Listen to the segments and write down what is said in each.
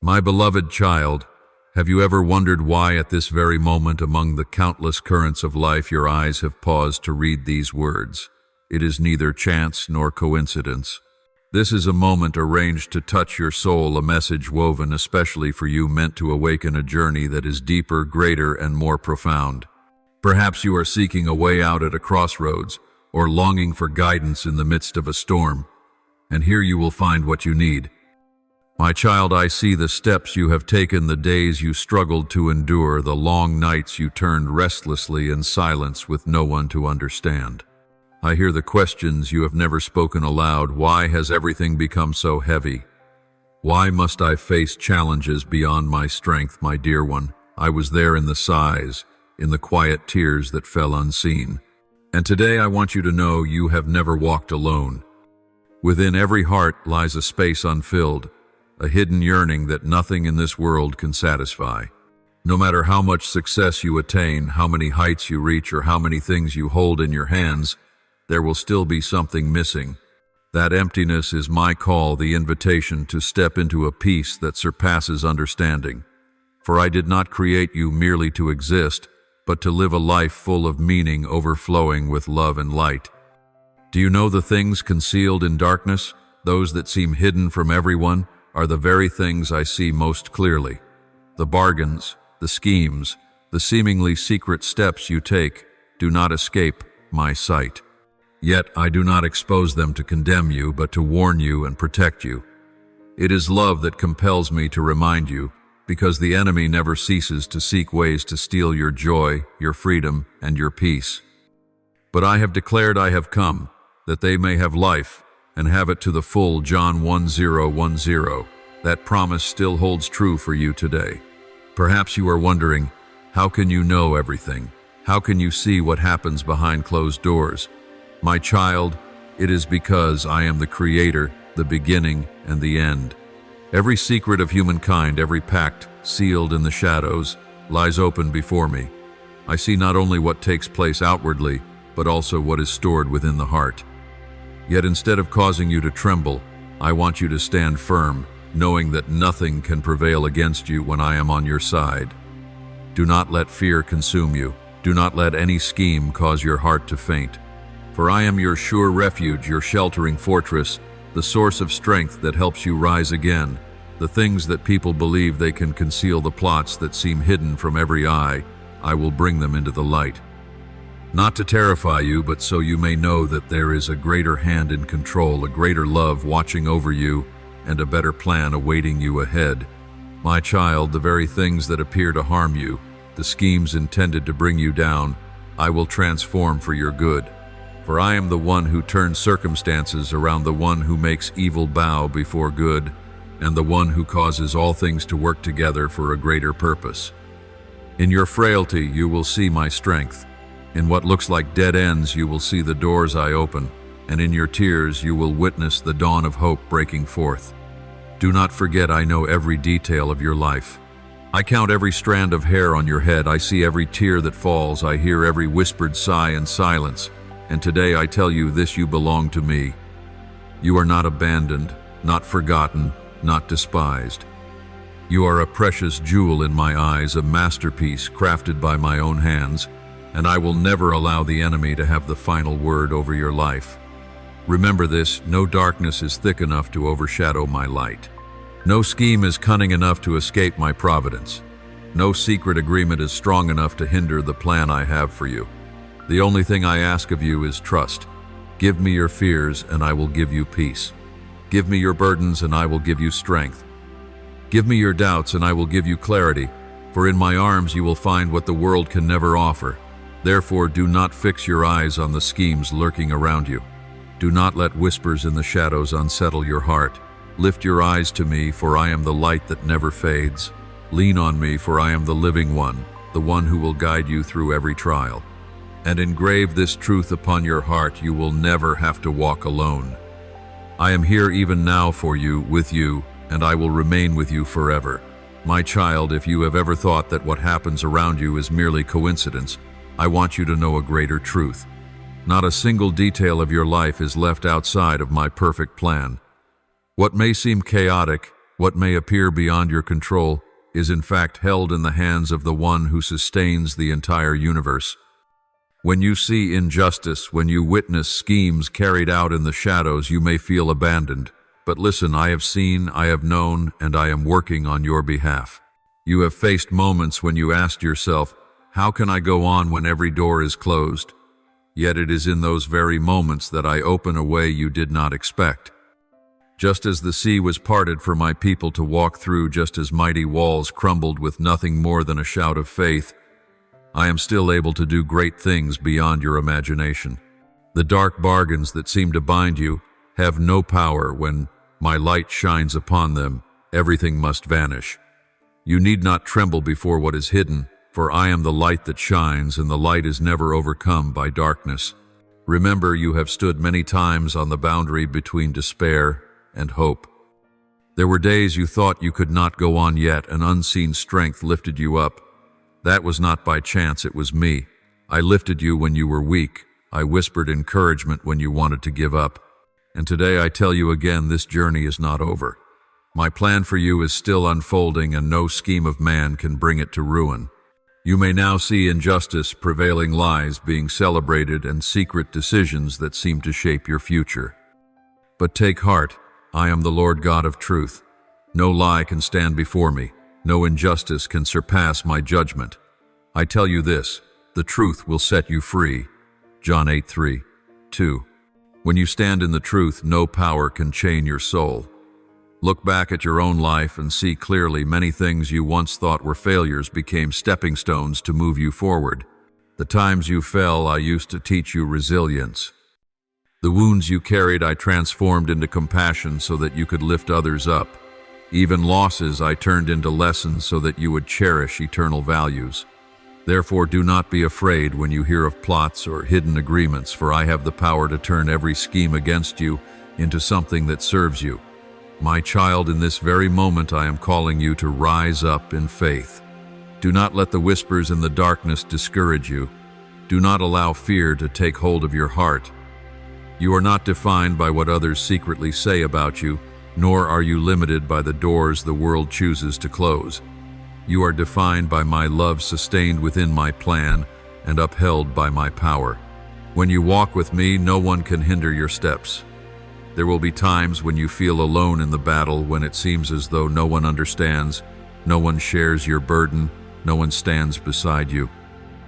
My beloved child, have you ever wondered why at this very moment among the countless currents of life your eyes have paused to read these words? It is neither chance nor coincidence. This is a moment arranged to touch your soul, a message woven especially for you, meant to awaken a journey that is deeper, greater, and more profound. Perhaps you are seeking a way out at a crossroads, or longing for guidance in the midst of a storm. And here you will find what you need. My child, I see the steps you have taken, the days you struggled to endure, the long nights you turned restlessly in silence with no one to understand. I hear the questions you have never spoken aloud. Why has everything become so heavy? Why must I face challenges beyond my strength, my dear one? I was there in the sighs, in the quiet tears that fell unseen. And today I want you to know you have never walked alone. Within every heart lies a space unfilled, a hidden yearning that nothing in this world can satisfy. No matter how much success you attain, how many heights you reach, or how many things you hold in your hands, there will still be something missing. That emptiness is my call, the invitation to step into a peace that surpasses understanding. For I did not create you merely to exist, but to live a life full of meaning, overflowing with love and light. Do you know the things concealed in darkness, those that seem hidden from everyone, are the very things I see most clearly? The bargains, the schemes, the seemingly secret steps you take do not escape my sight. Yet I do not expose them to condemn you, but to warn you and protect you. It is love that compels me to remind you, because the enemy never ceases to seek ways to steal your joy, your freedom, and your peace. But I have declared I have come, that they may have life, and have it to the full. John 10:10. That promise still holds true for you today. Perhaps you are wondering, how can you know everything? How can you see what happens behind closed doors? My child, it is because I am the Creator, the beginning and the end. Every secret of humankind, every pact sealed in the shadows, lies open before me. I see not only what takes place outwardly, but also what is stored within the heart. Yet instead of causing you to tremble, I want you to stand firm, knowing that nothing can prevail against you when I am on your side. Do not let fear consume you. Do not let any scheme cause your heart to faint. For I am your sure refuge, your sheltering fortress, the source of strength that helps you rise again. The things that people believe they can conceal, the plots that seem hidden from every eye, I will bring them into the light. Not to terrify you, but so you may know that there is a greater hand in control, a greater love watching over you, and a better plan awaiting you ahead. My child, the very things that appear to harm you, the schemes intended to bring you down, I will transform for your good. For I am the one who turns circumstances around, the one who makes evil bow before good, and the one who causes all things to work together for a greater purpose. In your frailty you will see my strength. In what looks like dead ends you will see the doors I open, and in your tears you will witness the dawn of hope breaking forth. Do not forget I know every detail of your life. I count every strand of hair on your head. I see every tear that falls. I hear every whispered sigh and silence. And today I tell you this: you belong to me. You are not abandoned, not forgotten, not despised. You are a precious jewel in my eyes, a masterpiece crafted by my own hands, and I will never allow the enemy to have the final word over your life. Remember this: no darkness is thick enough to overshadow my light. No scheme is cunning enough to escape my providence. No secret agreement is strong enough to hinder the plan I have for you. The only thing I ask of you is trust. Give me your fears, and I will give you peace. Give me your burdens, and I will give you strength. Give me your doubts, and I will give you clarity. For in my arms you will find what the world can never offer. Therefore, do not fix your eyes on the schemes lurking around you. Do not let whispers in the shadows unsettle your heart. Lift your eyes to me, for I am the light that never fades. Lean on me, for I am the living one, the one who will guide you through every trial. And engrave this truth upon your heart: you will never have to walk alone. I am here even now for you, with you, and I will remain with you forever. My child, if you have ever thought that what happens around you is merely coincidence, I want you to know a greater truth. Not a single detail of your life is left outside of my perfect plan. What may seem chaotic What may appear beyond your control is in fact held in the hands of the one who sustains the entire universe. When you see injustice, when you witness schemes carried out in the shadows, you may feel abandoned. But listen, I have seen, I have known, and I am working on your behalf. You have faced moments when you asked yourself, how can I go on when every door is closed? Yet it is in those very moments that I open a way you did not expect. Just as the sea was parted for my people to walk through, just as mighty walls crumbled with nothing more than a shout of faith, I am still able to do great things beyond your imagination. The dark bargains that seem to bind you have no power. When my light shines upon them, everything must vanish. You need not tremble before what is hidden, for I am the light that shines, and the light is never overcome by darkness. Remember, you have stood many times on the boundary between despair and hope. There were days you thought you could not go on yet. An unseen strength lifted you up. That was not by chance, it was me. I lifted you when you were weak. I whispered encouragement when you wanted to give up. And today I tell you again, this journey is not over. My plan for you is still unfolding, and no scheme of man can bring it to ruin. You may now see injustice, prevailing lies being celebrated, and secret decisions that seem to shape your future. But take heart, I am the Lord God of truth. No lie can stand before me. No injustice can surpass my judgment. I tell you this, the truth will set you free. John 8:3-2. When you stand in the truth, no power can chain your soul. Look back at your own life and see clearly many things you once thought were failures became stepping stones to move you forward. The times you fell, I used to teach you resilience. The wounds you carried, I transformed into compassion so that you could lift others up. Even losses I turned into lessons so that you would cherish eternal values. Therefore, do not be afraid when you hear of plots or hidden agreements, for I have the power to turn every scheme against you into something that serves you. My child, in this very moment I am calling you to rise up in faith. Do not let the whispers in the darkness discourage you. Do not allow fear to take hold of your heart. You are not defined by what others secretly say about you, nor are you limited by the doors the world chooses to close. You are defined by my love, sustained within my plan and upheld by my power. When you walk with me, no one can hinder your steps. There will be times when you feel alone in the battle, when it seems as though no one understands, no one shares your burden, no one stands beside you.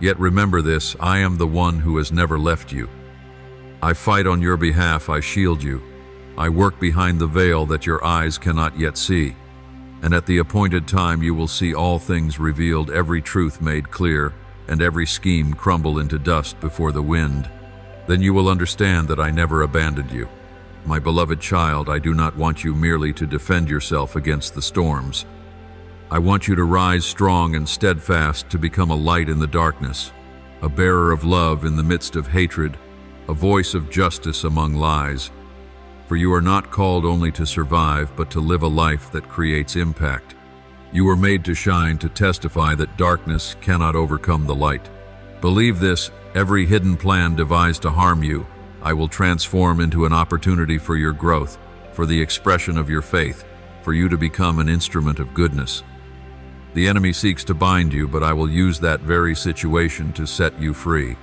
Yet remember this, I am the one who has never left you. I fight on your behalf, I shield you. I work behind the veil that your eyes cannot yet see. And at the appointed time you will see all things revealed, every truth made clear, and every scheme crumble into dust before the wind. Then you will understand that I never abandoned you. My beloved child, I do not want you merely to defend yourself against the storms. I want you to rise strong and steadfast, to become a light in the darkness, a bearer of love in the midst of hatred, a voice of justice among lies. For you are not called only to survive, but to live a life that creates impact. You were made to shine, to testify that darkness cannot overcome the light. Believe this, every hidden plan devised to harm you, I will transform into an opportunity for your growth, for the expression of your faith, for you to become an instrument of goodness. The enemy seeks to bind you, but I will use that very situation to set you free.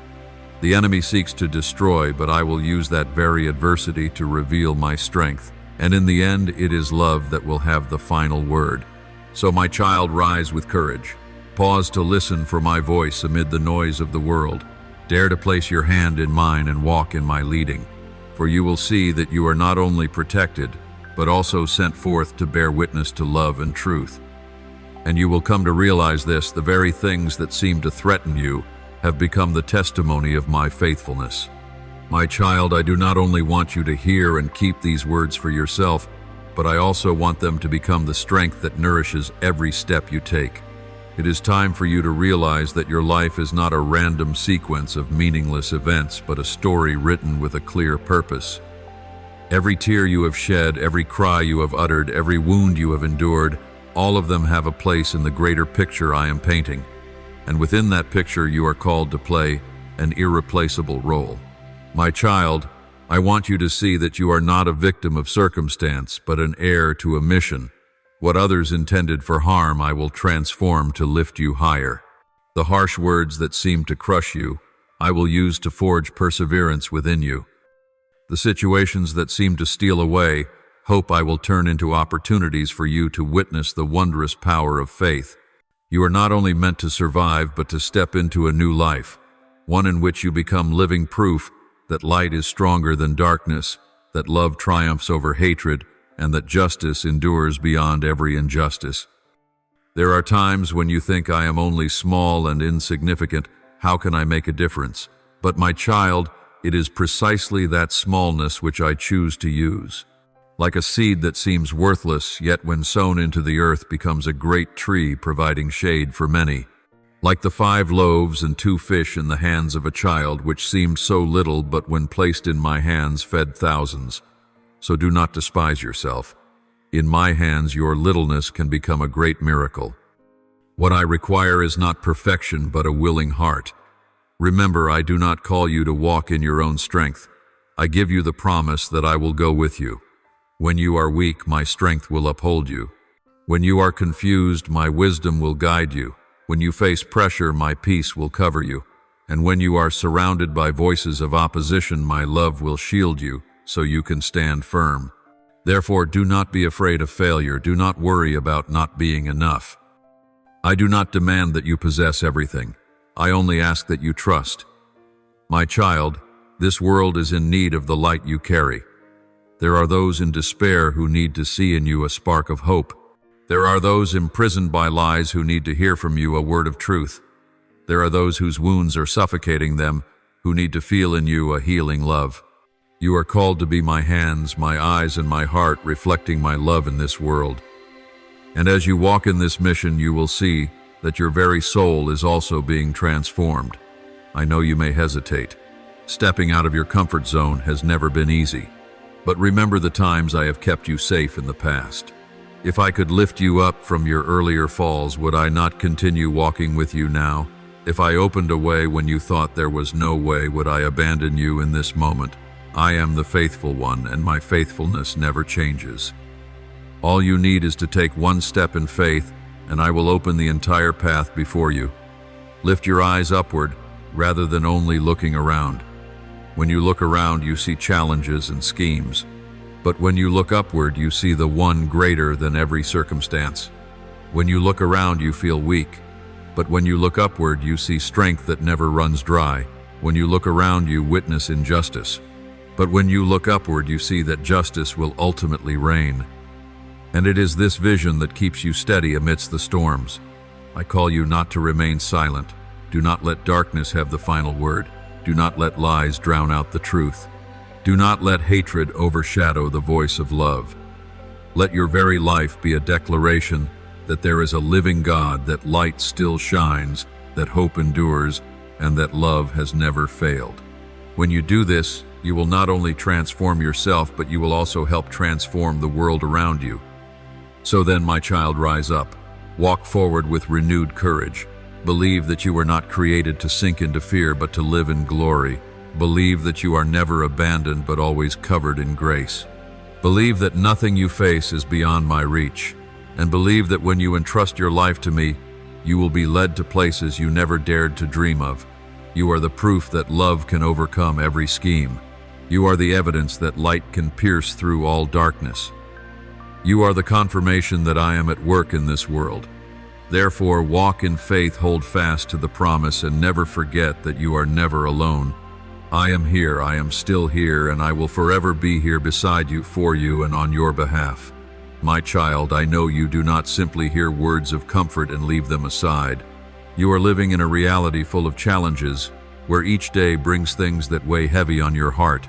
The enemy seeks to destroy, but I will use that very adversity to reveal my strength. And in the end, it is love that will have the final word. So my child, rise with courage. Pause to listen for my voice amid the noise of the world. Dare to place your hand in mine and walk in my leading. For you will see that you are not only protected, but also sent forth to bear witness to love and truth. And you will come to realize this, the very things that seem to threaten you have become the testimony of my faithfulness. My child, I do not only want you to hear and keep these words for yourself, but I also want them to become the strength that nourishes every step you take. It is time for you to realize that your life is not a random sequence of meaningless events, but a story written with a clear purpose. Every tear you have shed, every cry you have uttered, every wound you have endured, all of them have a place in the greater picture I am painting. And within that picture you are called to play an irreplaceable role. My child, I want you to see that you are not a victim of circumstance, but an heir to a mission, What others intended for harm, I will transform to lift you higher. The harsh words that seem to crush you, I will use to forge perseverance within you. The situations that seem to steal away, hope I will turn into opportunities for you to witness the wondrous power of faith. You are not only meant to survive, but to step into a new life, one in which you become living proof that light is stronger than darkness, that love triumphs over hatred, and that justice endures beyond every injustice. There are times when you think, I am only small and insignificant, how can I make a difference? But my child, it is precisely that smallness which I choose to use. Like a seed that seems worthless, yet when sown into the earth becomes a great tree providing shade for many. Like the 5 loaves and 2 fish in the hands of a child, which seemed so little, but when placed in my hands fed thousands. So do not despise yourself. In my hands your littleness can become a great miracle. What I require is not perfection, but a willing heart. Remember, I do not call you to walk in your own strength. I give you the promise that I will go with you. When you are weak, my strength will uphold you. When you are confused, my wisdom will guide you. When you face pressure, my peace will cover you. And when you are surrounded by voices of opposition, my love will shield you, so you can stand firm. Therefore, do not be afraid of failure. Do not worry about not being enough. I do not demand that you possess everything. I only ask that you trust. My child, this world is in need of the light you carry. There are those in despair who need to see in you a spark of hope. There are those imprisoned by lies who need to hear from you a word of truth. There are those whose wounds are suffocating them, who need to feel in you a healing love. You are called to be my hands, my eyes, and my heart, reflecting my love in this world. And as you walk in this mission, you will see that your very soul is also being transformed. I know you may hesitate. Stepping out of your comfort zone has never been easy. But remember the times I have kept you safe in the past. If I could lift you up from your earlier falls, would I not continue walking with you now? If I opened a way when you thought there was no way, would I abandon you in this moment? I am the faithful one, and my faithfulness never changes. All you need is to take one step in faith, and I will open the entire path before you. Lift your eyes upward, rather than only looking around. When you look around, you see challenges and schemes. But when you look upward, you see the one greater than every circumstance. When you look around, you feel weak. But when you look upward, you see strength that never runs dry. When you look around, you witness injustice. But when you look upward, you see that justice will ultimately reign. And it is this vision that keeps you steady amidst the storms. I call you not to remain silent. Do not let darkness have the final word. Do not let lies drown out the truth. Do not let hatred overshadow the voice of love. Let your very life be a declaration that there is a living God, that light still shines, that hope endures, and that love has never failed. When you do this, you will not only transform yourself, but you will also help transform the world around you. So then, my child, rise up. Walk forward with renewed courage. Believe that you were not created to sink into fear, but to live in glory. Believe that you are never abandoned, but always covered in grace. Believe that nothing you face is beyond my reach. And believe that when you entrust your life to me, you will be led to places you never dared to dream of. You are the proof that love can overcome every scheme. You are the evidence that light can pierce through all darkness. You are the confirmation that I am at work in this world. Therefore, walk in faith, hold fast to the promise, and never forget that you are never alone. I am here, I am still here, and I will forever be here beside you, for you, and on your behalf. My child, I know you do not simply hear words of comfort and leave them aside. You are living in a reality full of challenges, where each day brings things that weigh heavy on your heart.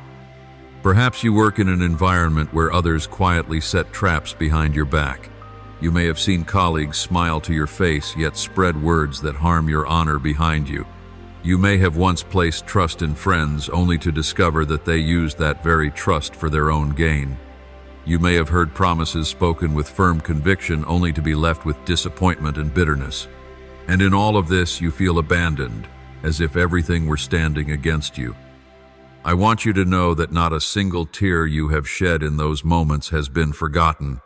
Perhaps you work in an environment where others quietly set traps behind your back. You may have seen colleagues smile to your face, yet spread words that harm your honor behind you. You may have once placed trust in friends, only to discover that they used that very trust for their own gain. You may have heard promises spoken with firm conviction, only to be left with disappointment and bitterness. And in all of this, you feel abandoned, as if everything were standing against you. I want you to know that not a single tear you have shed in those moments has been forgotten.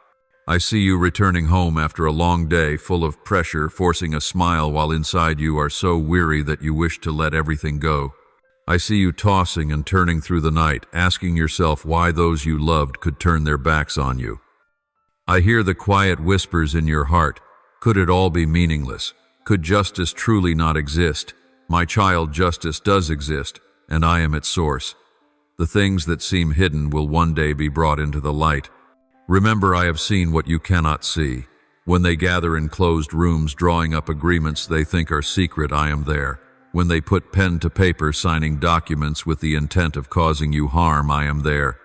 I see you returning home after a long day full of pressure, forcing a smile while inside you are so weary that you wish to let everything go. I see you tossing and turning through the night, asking yourself why those you loved could turn their backs on you. I hear the quiet whispers in your heart. Could it all be meaningless? Could justice truly not exist? My child, justice does exist, and I am its source. The things that seem hidden will one day be brought into the light. Remember, I have seen what you cannot see. When they gather in closed rooms drawing up agreements they think are secret, I am there. When they put pen to paper signing documents with the intent of causing you harm, I am there.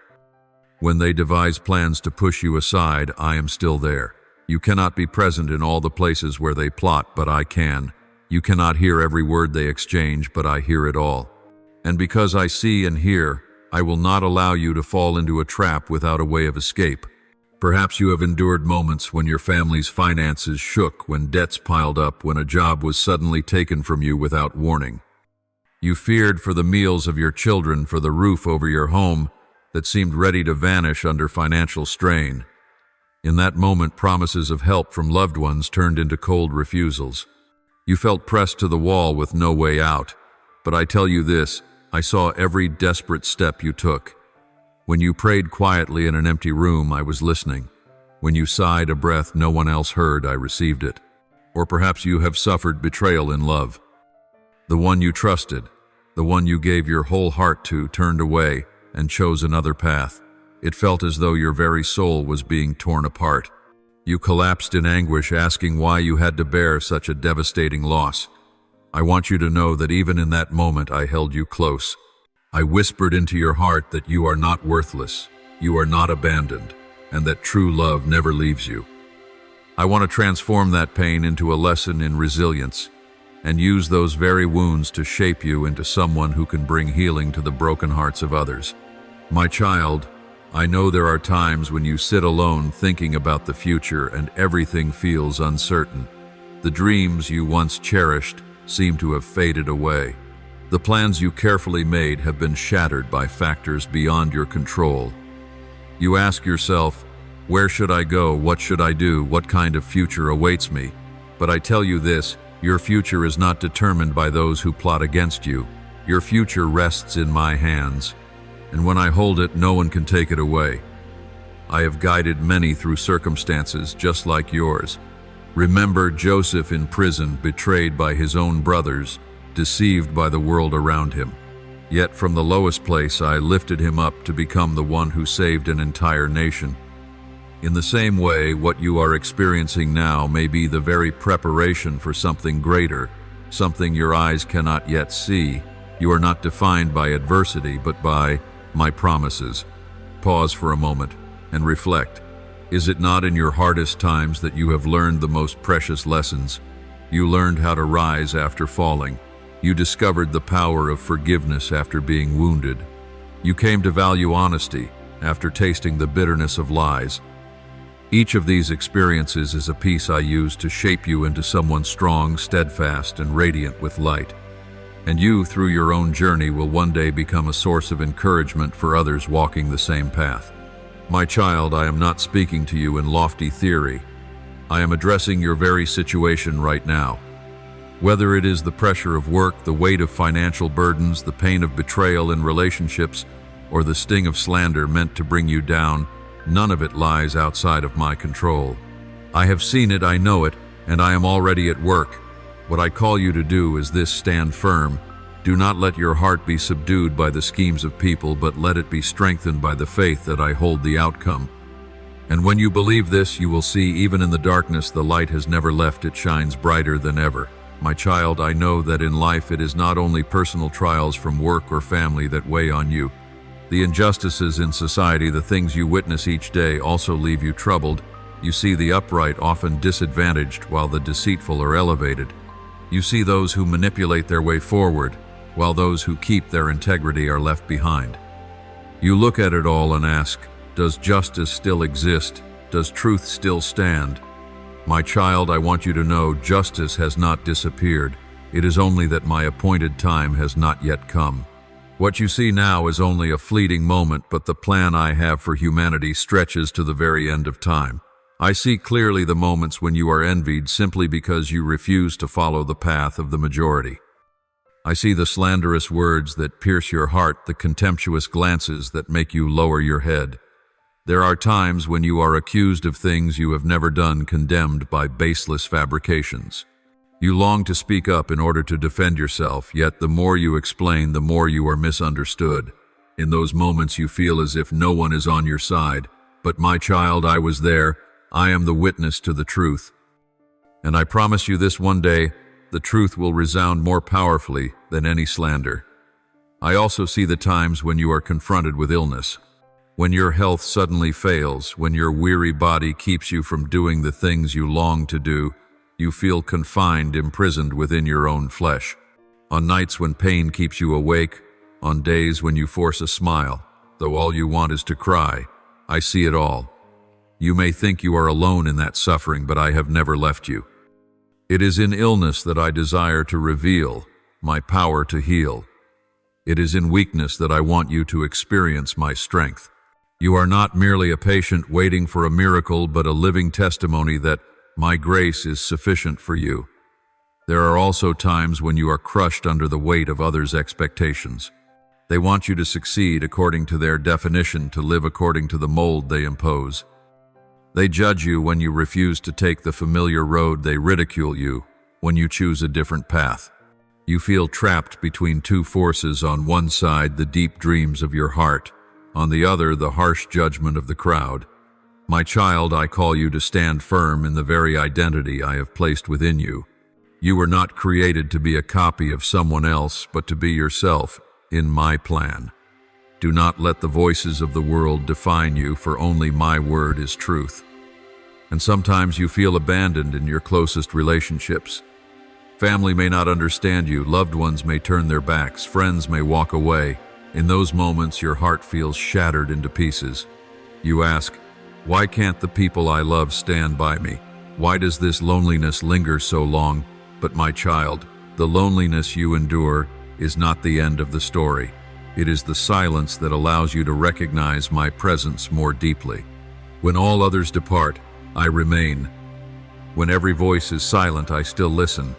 When they devise plans to push you aside, I am still there. You cannot be present in all the places where they plot, but I can. You cannot hear every word they exchange, but I hear it all. And because I see and hear, I will not allow you to fall into a trap without a way of escape. Perhaps you have endured moments when your family's finances shook, when debts piled up, when a job was suddenly taken from you without warning. You feared for the meals of your children, for the roof over your home that seemed ready to vanish under financial strain. In that moment, promises of help from loved ones turned into cold refusals. You felt pressed to the wall with no way out. But I tell you this, I saw every desperate step you took. When you prayed quietly in an empty room, I was listening. When you sighed a breath no one else heard, I received it. Or perhaps you have suffered betrayal in love. The one you trusted, the one you gave your whole heart to, turned away and chose another path. It felt as though your very soul was being torn apart. You collapsed in anguish, asking why you had to bear such a devastating loss. I want you to know that even in that moment I held you close. I whispered into your heart that you are not worthless, you are not abandoned, and that true love never leaves you. I want to transform that pain into a lesson in resilience and use those very wounds to shape you into someone who can bring healing to the broken hearts of others. My child, I know there are times when you sit alone thinking about the future and everything feels uncertain. The dreams you once cherished seem to have faded away. The plans you carefully made have been shattered by factors beyond your control. You ask yourself, where should I go? What should I do? What kind of future awaits me? But I tell you this, your future is not determined by those who plot against you. Your future rests in my hands, and when I hold it, no one can take it away. I have guided many through circumstances just like yours. Remember Joseph in prison, betrayed by his own brothers, deceived by the world around him. Yet from the lowest place I lifted him up to become the one who saved an entire nation. In the same way, what you are experiencing now may be the very preparation for something greater, something your eyes cannot yet see. You are not defined by adversity, but by my promises. Pause for a moment and reflect. Is it not in your hardest times that you have learned the most precious lessons? You learned how to rise after falling. You discovered the power of forgiveness after being wounded. You came to value honesty after tasting the bitterness of lies. Each of these experiences is a piece I use to shape you into someone strong, steadfast, and radiant with light. And you, through your own journey, will one day become a source of encouragement for others walking the same path. My child, I am not speaking to you in lofty theory. I am addressing your very situation right now. Whether it is the pressure of work, the weight of financial burdens, the pain of betrayal in relationships, or the sting of slander meant to bring you down, none of it lies outside of my control. I have seen it, I know it, and I am already at work. What I call you to do is this: stand firm. Do not let your heart be subdued by the schemes of people, but let it be strengthened by the faith that I hold the outcome. And when you believe this, you will see even in the darkness the light has never left, it shines brighter than ever. My child, I know that in life it is not only personal trials from work or family that weigh on you. The injustices in society, the things you witness each day, also leave you troubled. You see the upright often disadvantaged while the deceitful are elevated. You see those who manipulate their way forward, while those who keep their integrity are left behind. You look at it all and ask, does justice still exist? Does truth still stand? My child, I want you to know justice has not disappeared. It is only that my appointed time has not yet come. What you see now is only a fleeting moment, but the plan I have for humanity stretches to the very end of time. I see clearly the moments when you are envied simply because you refuse to follow the path of the majority. I see the slanderous words that pierce your heart, the contemptuous glances that make you lower your head. There are times when you are accused of things you have never done, condemned by baseless fabrications. You long to speak up in order to defend yourself, yet the more you explain, the more you are misunderstood. In those moments you feel as if no one is on your side. But my child, I was there. I am the witness to the truth. And I promise you this: one day, the truth will resound more powerfully than any slander. I also see the times when you are confronted with illness, when your health suddenly fails, when your weary body keeps you from doing the things you long to do. You feel confined, imprisoned within your own flesh. On nights when pain keeps you awake, on days when you force a smile, though all you want is to cry, I see it all. You may think you are alone in that suffering, but I have never left you. It is in illness that I desire to reveal my power to heal. It is in weakness that I want you to experience my strength. You are not merely a patient waiting for a miracle, but a living testimony that my grace is sufficient for you. There are also times when you are crushed under the weight of others' expectations. They want you to succeed according to their definition, to live according to the mold they impose. They judge you when you refuse to take the familiar road. They ridicule you when you choose a different path. You feel trapped between two forces: on one side, the deep dreams of your heart; on the other, the harsh judgment of the crowd. My child, I call you to stand firm in the very identity I have placed within you. You were not created to be a copy of someone else, but to be yourself in my plan. Do not let the voices of the world define you, for only my word is truth. And sometimes you feel abandoned in your closest relationships. Family may not understand you, loved ones may turn their backs, friends may walk away. In those moments, your heart feels shattered into pieces. You ask, why can't the people I love stand by me? Why does this loneliness linger so long? But my child, the loneliness you endure is not the end of the story. It is the silence that allows you to recognize my presence more deeply. When all others depart, I remain. When every voice is silent, I still listen.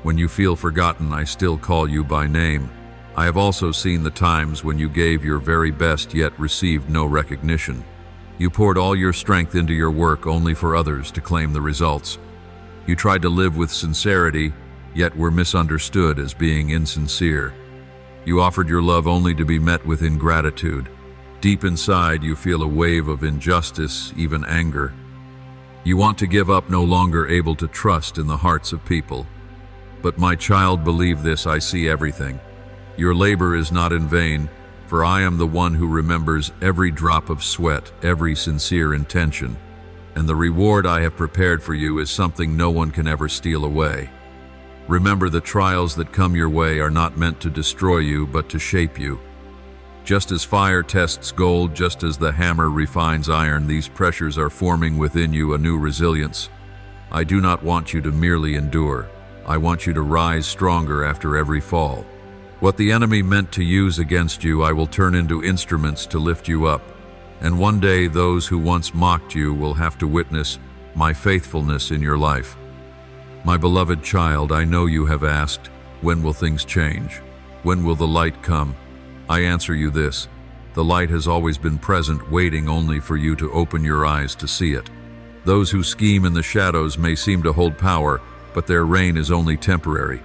When you feel forgotten, I still call you by name. I have also seen the times when you gave your very best yet received no recognition. You poured all your strength into your work only for others to claim the results. You tried to live with sincerity, yet were misunderstood as being insincere. You offered your love only to be met with ingratitude. Deep inside, you feel a wave of injustice, even anger. You want to give up, no longer able to trust in the hearts of people. But my child, believe this: I see everything. Your labor is not in vain, for I am the one who remembers every drop of sweat, every sincere intention. And the reward I have prepared for you is something no one can ever steal away. Remember, the trials that come your way are not meant to destroy you, but to shape you. Just as fire tests gold, just as the hammer refines iron, these pressures are forming within you a new resilience. I do not want you to merely endure. I want you to rise stronger after every fall. What the enemy meant to use against you, I will turn into instruments to lift you up. And one day, those who once mocked you will have to witness my faithfulness in your life. My beloved child, I know you have asked, when will things change? When will the light come? I answer you this: the light has always been present, waiting only for you to open your eyes to see it. Those who scheme in the shadows may seem to hold power, but their reign is only temporary.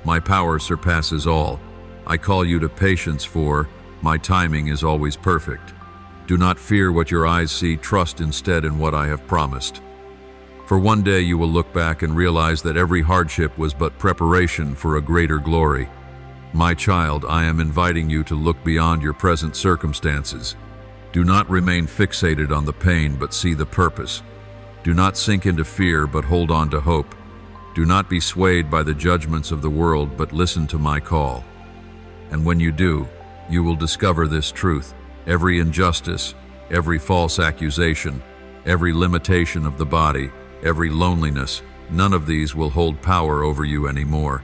My power surpasses all. I call you to patience, for my timing is always perfect. Do not fear what your eyes see, trust instead in what I have promised. For one day you will look back and realize that every hardship was but preparation for a greater glory. My child, I am inviting you to look beyond your present circumstances. Do not remain fixated on the pain, but see the purpose. Do not sink into fear, but hold on to hope. Do not be swayed by the judgments of the world, but listen to my call. And when you do, you will discover this truth: every injustice, every false accusation, every limitation of the body, every loneliness, none of these will hold power over you anymore.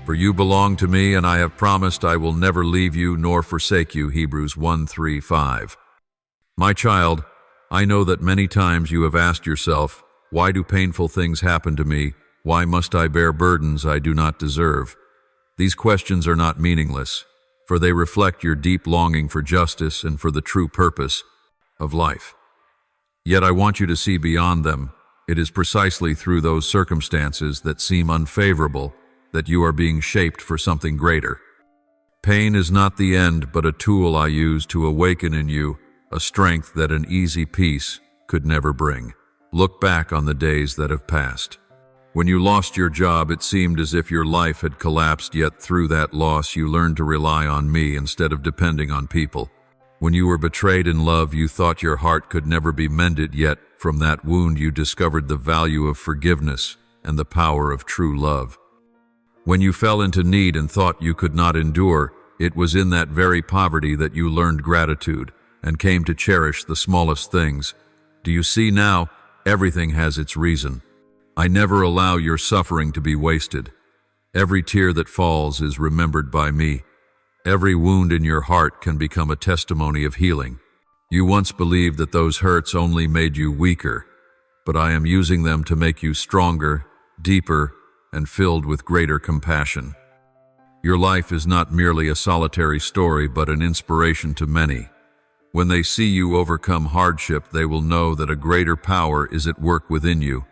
For you belong to me, and I have promised I will never leave you nor forsake you. Hebrews 1:3-5. My child, I know that many times you have asked yourself, why do painful things happen to me? Why must I bear burdens I do not deserve? These questions are not meaningless, for they reflect your deep longing for justice and for the true purpose of life. Yet I want you to see beyond them. It is precisely through those circumstances that seem unfavorable that you are being shaped for something greater. Pain is not the end, but a tool I use to awaken in you a strength that an easy peace could never bring. Look back on the days that have passed. When you lost your job, it seemed as if your life had collapsed, yet through that loss you learned to rely on me instead of depending on people. When you were betrayed in love, you thought your heart could never be mended, yet from that wound you discovered the value of forgiveness and the power of true love. When you fell into need and thought you could not endure, it was in that very poverty that you learned gratitude and came to cherish the smallest things. Do you see now? Everything has its reason. I never allow your suffering to be wasted. Every tear that falls is remembered by me. Every wound in your heart can become a testimony of healing. You once believed that those hurts only made you weaker, but I am using them to make you stronger, deeper, and filled with greater compassion. Your life is not merely a solitary story, but an inspiration to many. When they see you overcome hardship, they will know that a greater power is at work within you.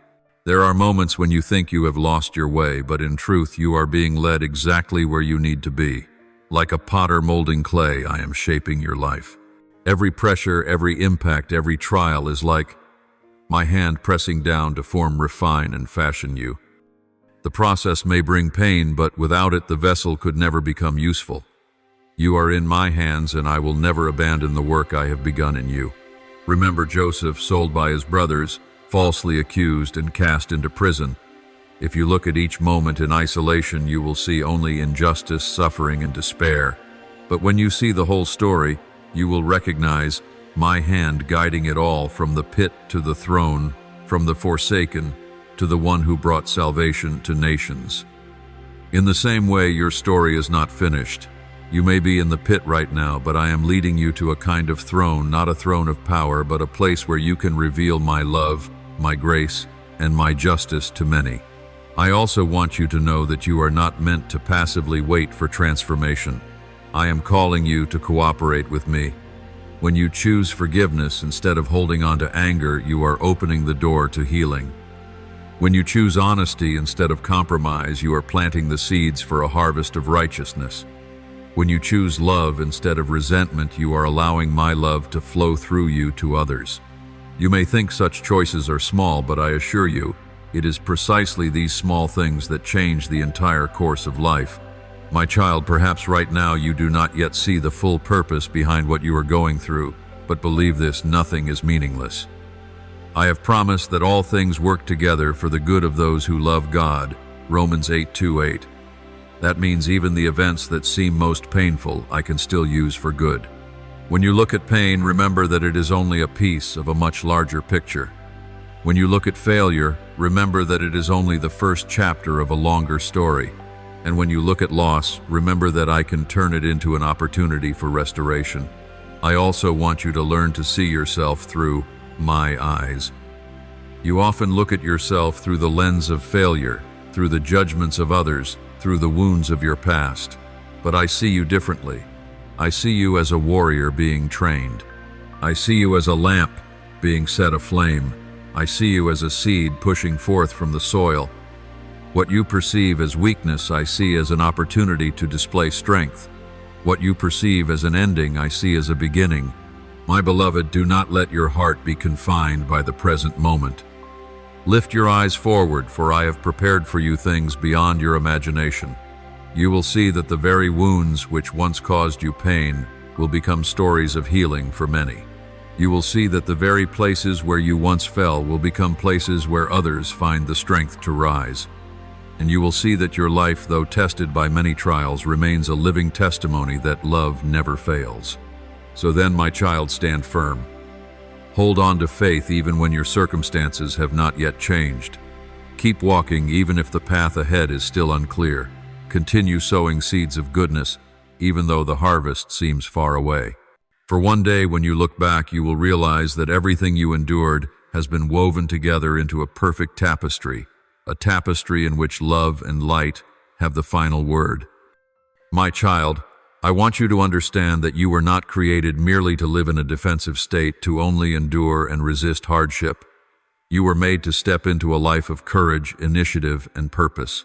There are moments when you think you have lost your way, but in truth you are being led exactly where you need to be. Like a potter molding clay, I am shaping your life. Every pressure, every impact, every trial is like my hand pressing down to form, refine, and fashion you. The process may bring pain, but without it the vessel could never become useful. You are in my hands, and I will never abandon the work I have begun in you. Remember Joseph, sold by his brothers, falsely accused and cast into prison. If you look at each moment in isolation, you will see only injustice, suffering, and despair. But when you see the whole story, you will recognize my hand guiding it all, from the pit to the throne, from the forsaken to the one who brought salvation to nations. In the same way, your story is not finished. You may be in the pit right now, but I am leading you to a kind of throne, not a throne of power, but a place where you can reveal my love, my grace, and my justice to many. I also want you to know that you are not meant to passively wait for transformation. I am calling you to cooperate with me. When you choose forgiveness instead of holding on to anger, you are opening the door to healing. When you choose honesty instead of compromise, you are planting the seeds for a harvest of righteousness. When you choose love instead of resentment, you are allowing my love to flow through you to others. You may think such choices are small, but I assure you, it is precisely these small things that change the entire course of life. My child, perhaps right now you do not yet see the full purpose behind what you are going through, but believe this, nothing is meaningless. I have promised that all things work together for the good of those who love God, Romans 8:28. That means even the events that seem most painful, I can still use for good. When you look at pain, remember that it is only a piece of a much larger picture. When you look at failure, remember that it is only the first chapter of a longer story. And when you look at loss, remember that I can turn it into an opportunity for restoration. I also want you to learn to see yourself through my eyes. You often look at yourself through the lens of failure, through the judgments of others, through the wounds of your past. But I see you differently. I see you as a warrior being trained. I see you as a lamp being set aflame. I see you as a seed pushing forth from the soil. What you perceive as weakness, I see as an opportunity to display strength. What you perceive as an ending, I see as a beginning. My beloved, do not let your heart be confined by the present moment. Lift your eyes forward, for I have prepared for you things beyond your imagination. You will see that the very wounds which once caused you pain will become stories of healing for many. You will see that the very places where you once fell will become places where others find the strength to rise. And you will see that your life, though tested by many trials, remains a living testimony that love never fails. So then, my child, stand firm. Hold on to faith even when your circumstances have not yet changed. Keep walking even if the path ahead is still unclear. Continue sowing seeds of goodness even though the harvest seems far away. For one day when you look back, you will realize that everything you endured has been woven together into a perfect tapestry, a tapestry in which love and light have the final word. My child, I want you to understand that you were not created merely to live in a defensive state, to only endure and resist hardship. You were made to step into a life of courage, initiative, and purpose.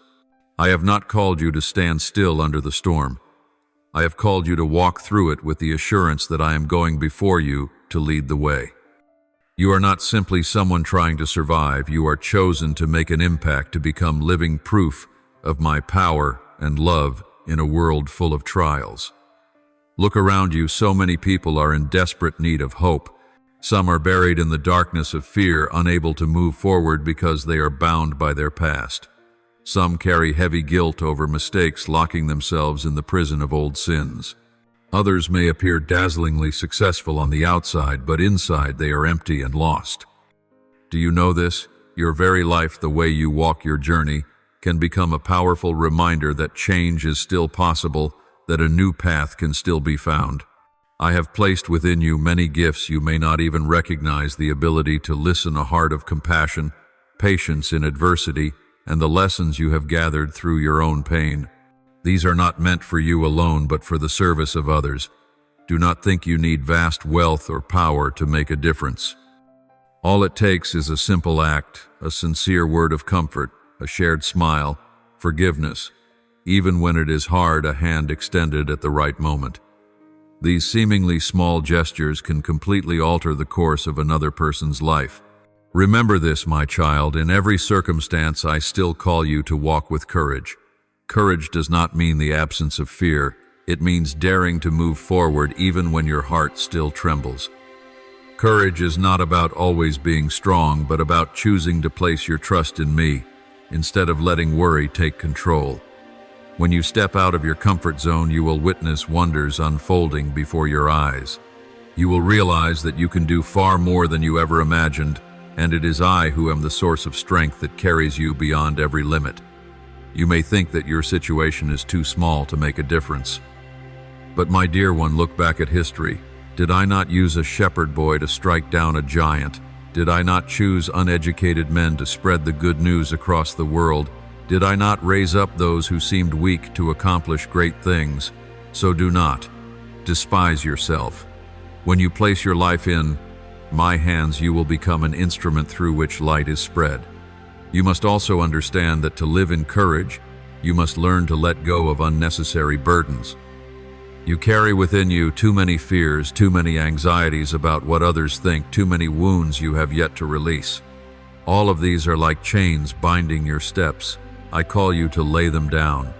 I have not called you to stand still under the storm. I have called you to walk through it with the assurance that I am going before you to lead the way. You are not simply someone trying to survive. You are chosen to make an impact, to become living proof of my power and love in a world full of trials. Look around you. So many people are in desperate need of hope. Some are buried in the darkness of fear, unable to move forward because they are bound by their past. Some carry heavy guilt over mistakes, locking themselves in the prison of old sins. Others may appear dazzlingly successful on the outside, but inside they are empty and lost. Do you know this? Your very life, the way you walk your journey, can become a powerful reminder that change is still possible, that a new path can still be found. I have placed within you many gifts you may not even recognize: the ability to listen, a heart of compassion, patience in adversity, and the lessons you have gathered through your own pain. These are not meant for you alone, but for the service of others. Do not think you need vast wealth or power to make a difference. All it takes is a simple act, a sincere word of comfort, a shared smile, forgiveness. Even when it is hard, a hand extended at the right moment. These seemingly small gestures can completely alter the course of another person's life. Remember this, my child, in every circumstance I still call you to walk with courage. Courage does not mean the absence of fear. It means daring to move forward even when your heart still trembles. Courage is not about always being strong, but about choosing to place your trust in me, instead of letting worry take control. When you step out of your comfort zone, you will witness wonders unfolding before your eyes. You will realize that you can do far more than you ever imagined, and it is I who am the source of strength that carries you beyond every limit. You may think that your situation is too small to make a difference. But my dear one, look back at history. Did I not use a shepherd boy to strike down a giant? Did I not choose uneducated men to spread the good news across the world? Did I not raise up those who seemed weak to accomplish great things? So do not despise yourself. When you place your life in my hands, you will become an instrument through which light is spread. You must also understand that to live in courage, you must learn to let go of unnecessary burdens. You carry within you too many fears, too many anxieties about what others think, too many wounds you have yet to release. All of these are like chains binding your steps. I call you to lay them down.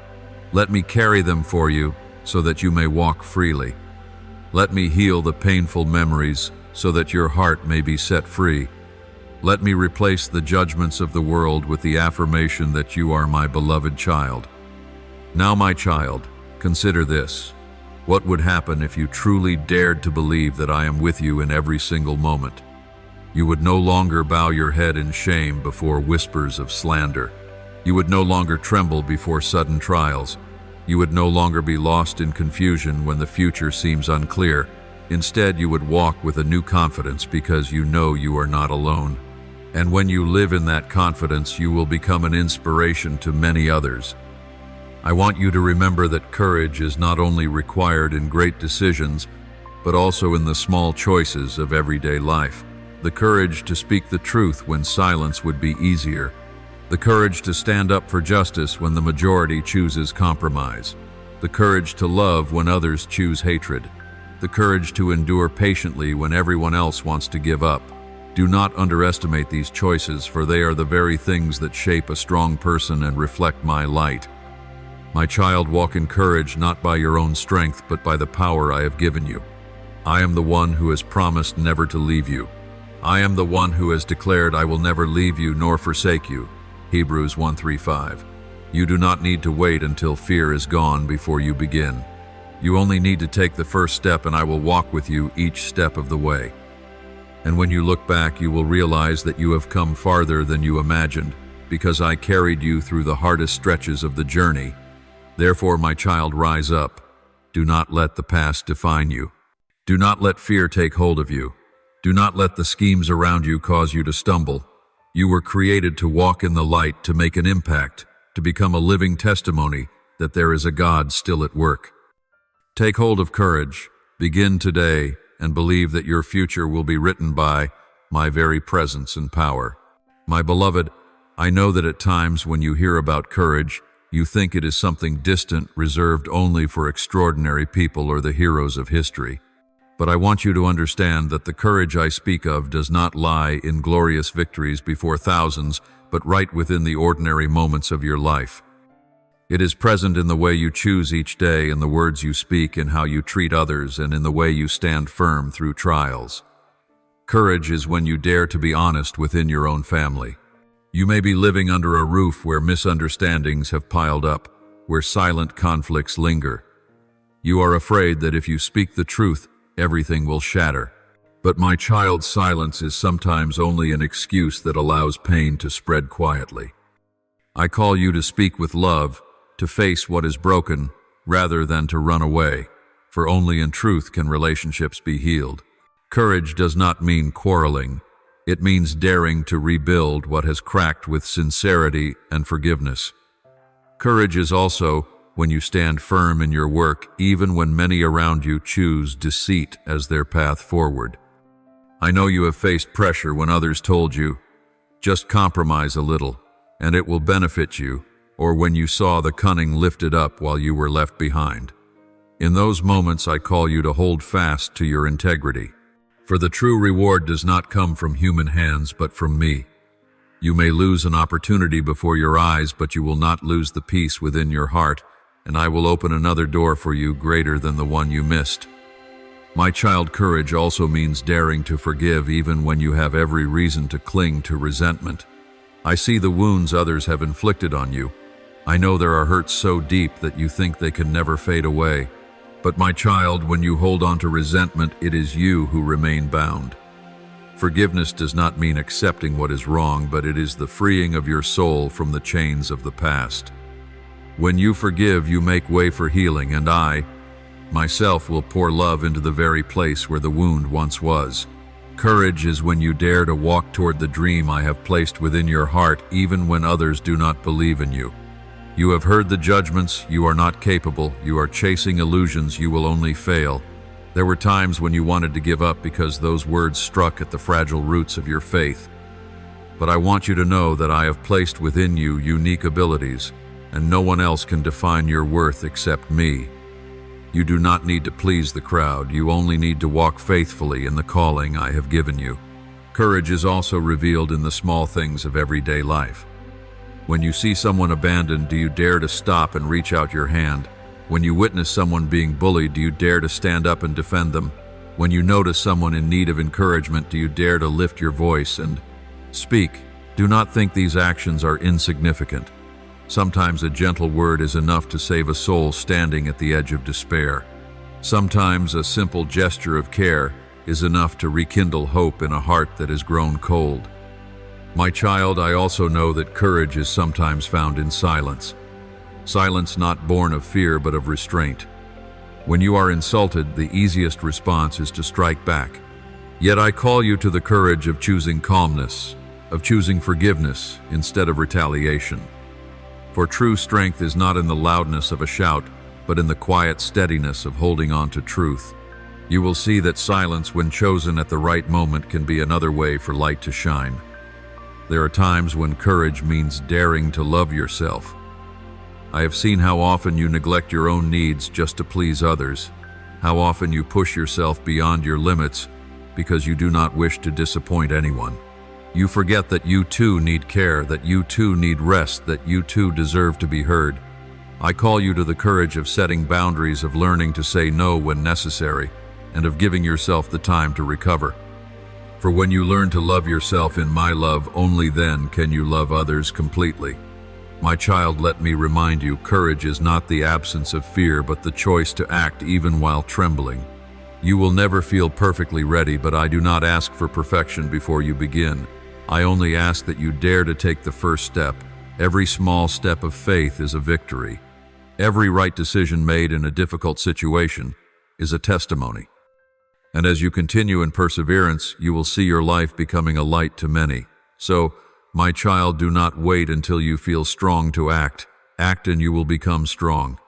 Let me carry them for you so that you may walk freely. Let me heal the painful memories so that your heart may be set free. Let me replace the judgments of the world with the affirmation that you are my beloved child. Now, my child, consider this. What would happen if you truly dared to believe that I am with you in every single moment? You would no longer bow your head in shame before whispers of slander. You would no longer tremble before sudden trials. You would no longer be lost in confusion when the future seems unclear. Instead, you would walk with a new confidence because you know you are not alone. And when you live in that confidence, you will become an inspiration to many others. I want you to remember that courage is not only required in great decisions, but also in the small choices of everyday life. The courage to speak the truth when silence would be easier. The courage to stand up for justice when the majority chooses compromise. The courage to love when others choose hatred. The courage to endure patiently when everyone else wants to give up. Do not underestimate these choices, for they are the very things that shape a strong person and reflect my light. My child, walk in courage not by your own strength, but by the power I have given you. I am the one who has promised never to leave you. I am the one who has declared, I will never leave you nor forsake you. Hebrews 1:3-5. You do not need to wait until fear is gone before you begin. You only need to take the first step, and I will walk with you each step of the way. And when you look back, you will realize that you have come farther than you imagined, because I carried you through the hardest stretches of the journey. Therefore, my child, rise up. Do not let the past define you. Do not let fear take hold of you. Do not let the schemes around you cause you to stumble. You were created to walk in the light, to make an impact, to become a living testimony that there is a God still at work. Take hold of courage, begin today, and believe that your future will be written by my very presence and power. My beloved, I know that at times when you hear about courage, you think it is something distant, reserved only for extraordinary people or the heroes of history. But I want you to understand that the courage I speak of does not lie in glorious victories before thousands, but right within the ordinary moments of your life. It is present in the way you choose each day, in the words you speak, in how you treat others, and in the way you stand firm through trials. Courage is when you dare to be honest within your own family. You may be living under a roof where misunderstandings have piled up, where silent conflicts linger. You are afraid that if you speak the truth, everything will shatter. But my child, silence is sometimes only an excuse that allows pain to spread quietly. I call you to speak with love, to face what is broken, rather than to run away, for only in truth can relationships be healed. Courage does not mean quarreling. It means daring to rebuild what has cracked with sincerity and forgiveness. Courage is also when you stand firm in your work, even when many around you choose deceit as their path forward. I know you have faced pressure when others told you, just compromise a little, and it will benefit you, or when you saw the cunning lifted up while you were left behind. In those moments, I call you to hold fast to your integrity. For the true reward does not come from human hands, but from me. You may lose an opportunity before your eyes, but you will not lose the peace within your heart, and I will open another door for you greater than the one you missed. My child, courage also means daring to forgive even when you have every reason to cling to resentment. I see the wounds others have inflicted on you. I know there are hurts so deep that you think they can never fade away. But my child, when you hold on to resentment, it is you who remain bound. Forgiveness does not mean accepting what is wrong, but it is the freeing of your soul from the chains of the past. When you forgive, you make way for healing, and I, myself, will pour love into the very place where the wound once was. Courage is when you dare to walk toward the dream I have placed within your heart, even when others do not believe in you. You have heard the judgments, you are not capable, you are chasing illusions, you will only fail. There were times when you wanted to give up because those words struck at the fragile roots of your faith. But I want you to know that I have placed within you unique abilities, and no one else can define your worth except me. You do not need to please the crowd, you only need to walk faithfully in the calling I have given you. Courage is also revealed in the small things of everyday life. When you see someone abandoned, do you dare to stop and reach out your hand? When you witness someone being bullied, do you dare to stand up and defend them? When you notice someone in need of encouragement, do you dare to lift your voice and speak? Do not think these actions are insignificant. Sometimes a gentle word is enough to save a soul standing at the edge of despair. Sometimes a simple gesture of care is enough to rekindle hope in a heart that has grown cold. My child, I also know that courage is sometimes found in silence. Silence not born of fear but of restraint. When you are insulted, the easiest response is to strike back. Yet I call you to the courage of choosing calmness, of choosing forgiveness instead of retaliation. For true strength is not in the loudness of a shout, but in the quiet steadiness of holding on to truth. You will see that silence, when chosen at the right moment, can be another way for light to shine. There are times when courage means daring to love yourself. I have seen how often you neglect your own needs just to please others, how often you push yourself beyond your limits because you do not wish to disappoint anyone. You forget that you too need care, that you too need rest, that you too deserve to be heard. I call you to the courage of setting boundaries, of learning to say no when necessary, and of giving yourself the time to recover. For when you learn to love yourself in my love, only then can you love others completely. My child, let me remind you, courage is not the absence of fear, but the choice to act even while trembling. You will never feel perfectly ready, but I do not ask for perfection before you begin. I only ask that you dare to take the first step. Every small step of faith is a victory. Every right decision made in a difficult situation is a testimony. And as you continue in perseverance, you will see your life becoming a light to many. So, my child, do not wait until you feel strong to act. Act and you will become strong.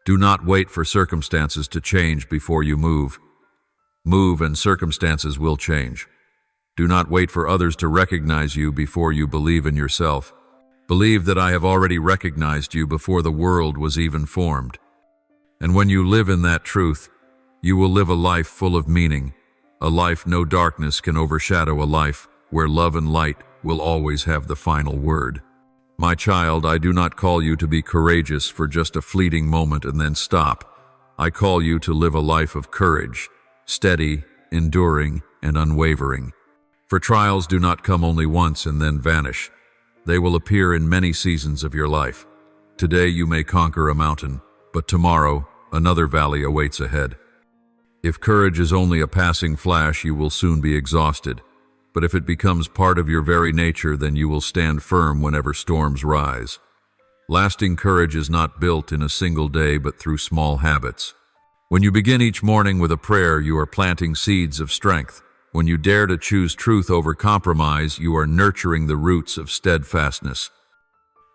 Do not wait for circumstances to change before you move. Move and circumstances will change. Do not wait for others to recognize you before you believe in yourself. Believe that I have already recognized you before the world was even formed. And when you live in that truth, you will live a life full of meaning, a life no darkness can overshadow, a life where love and light will always have the final word. My child, I do not call you to be courageous for just a fleeting moment and then stop. I call you to live a life of courage, steady, enduring, and unwavering. For trials do not come only once and then vanish. They will appear in many seasons of your life. Today you may conquer a mountain, but tomorrow another valley awaits ahead. If courage is only a passing flash, you will soon be exhausted. But if it becomes part of your very nature, then you will stand firm whenever storms rise. Lasting courage is not built in a single day, but through small habits. When you begin each morning with a prayer, you are planting seeds of strength. When you dare to choose truth over compromise, you are nurturing the roots of steadfastness.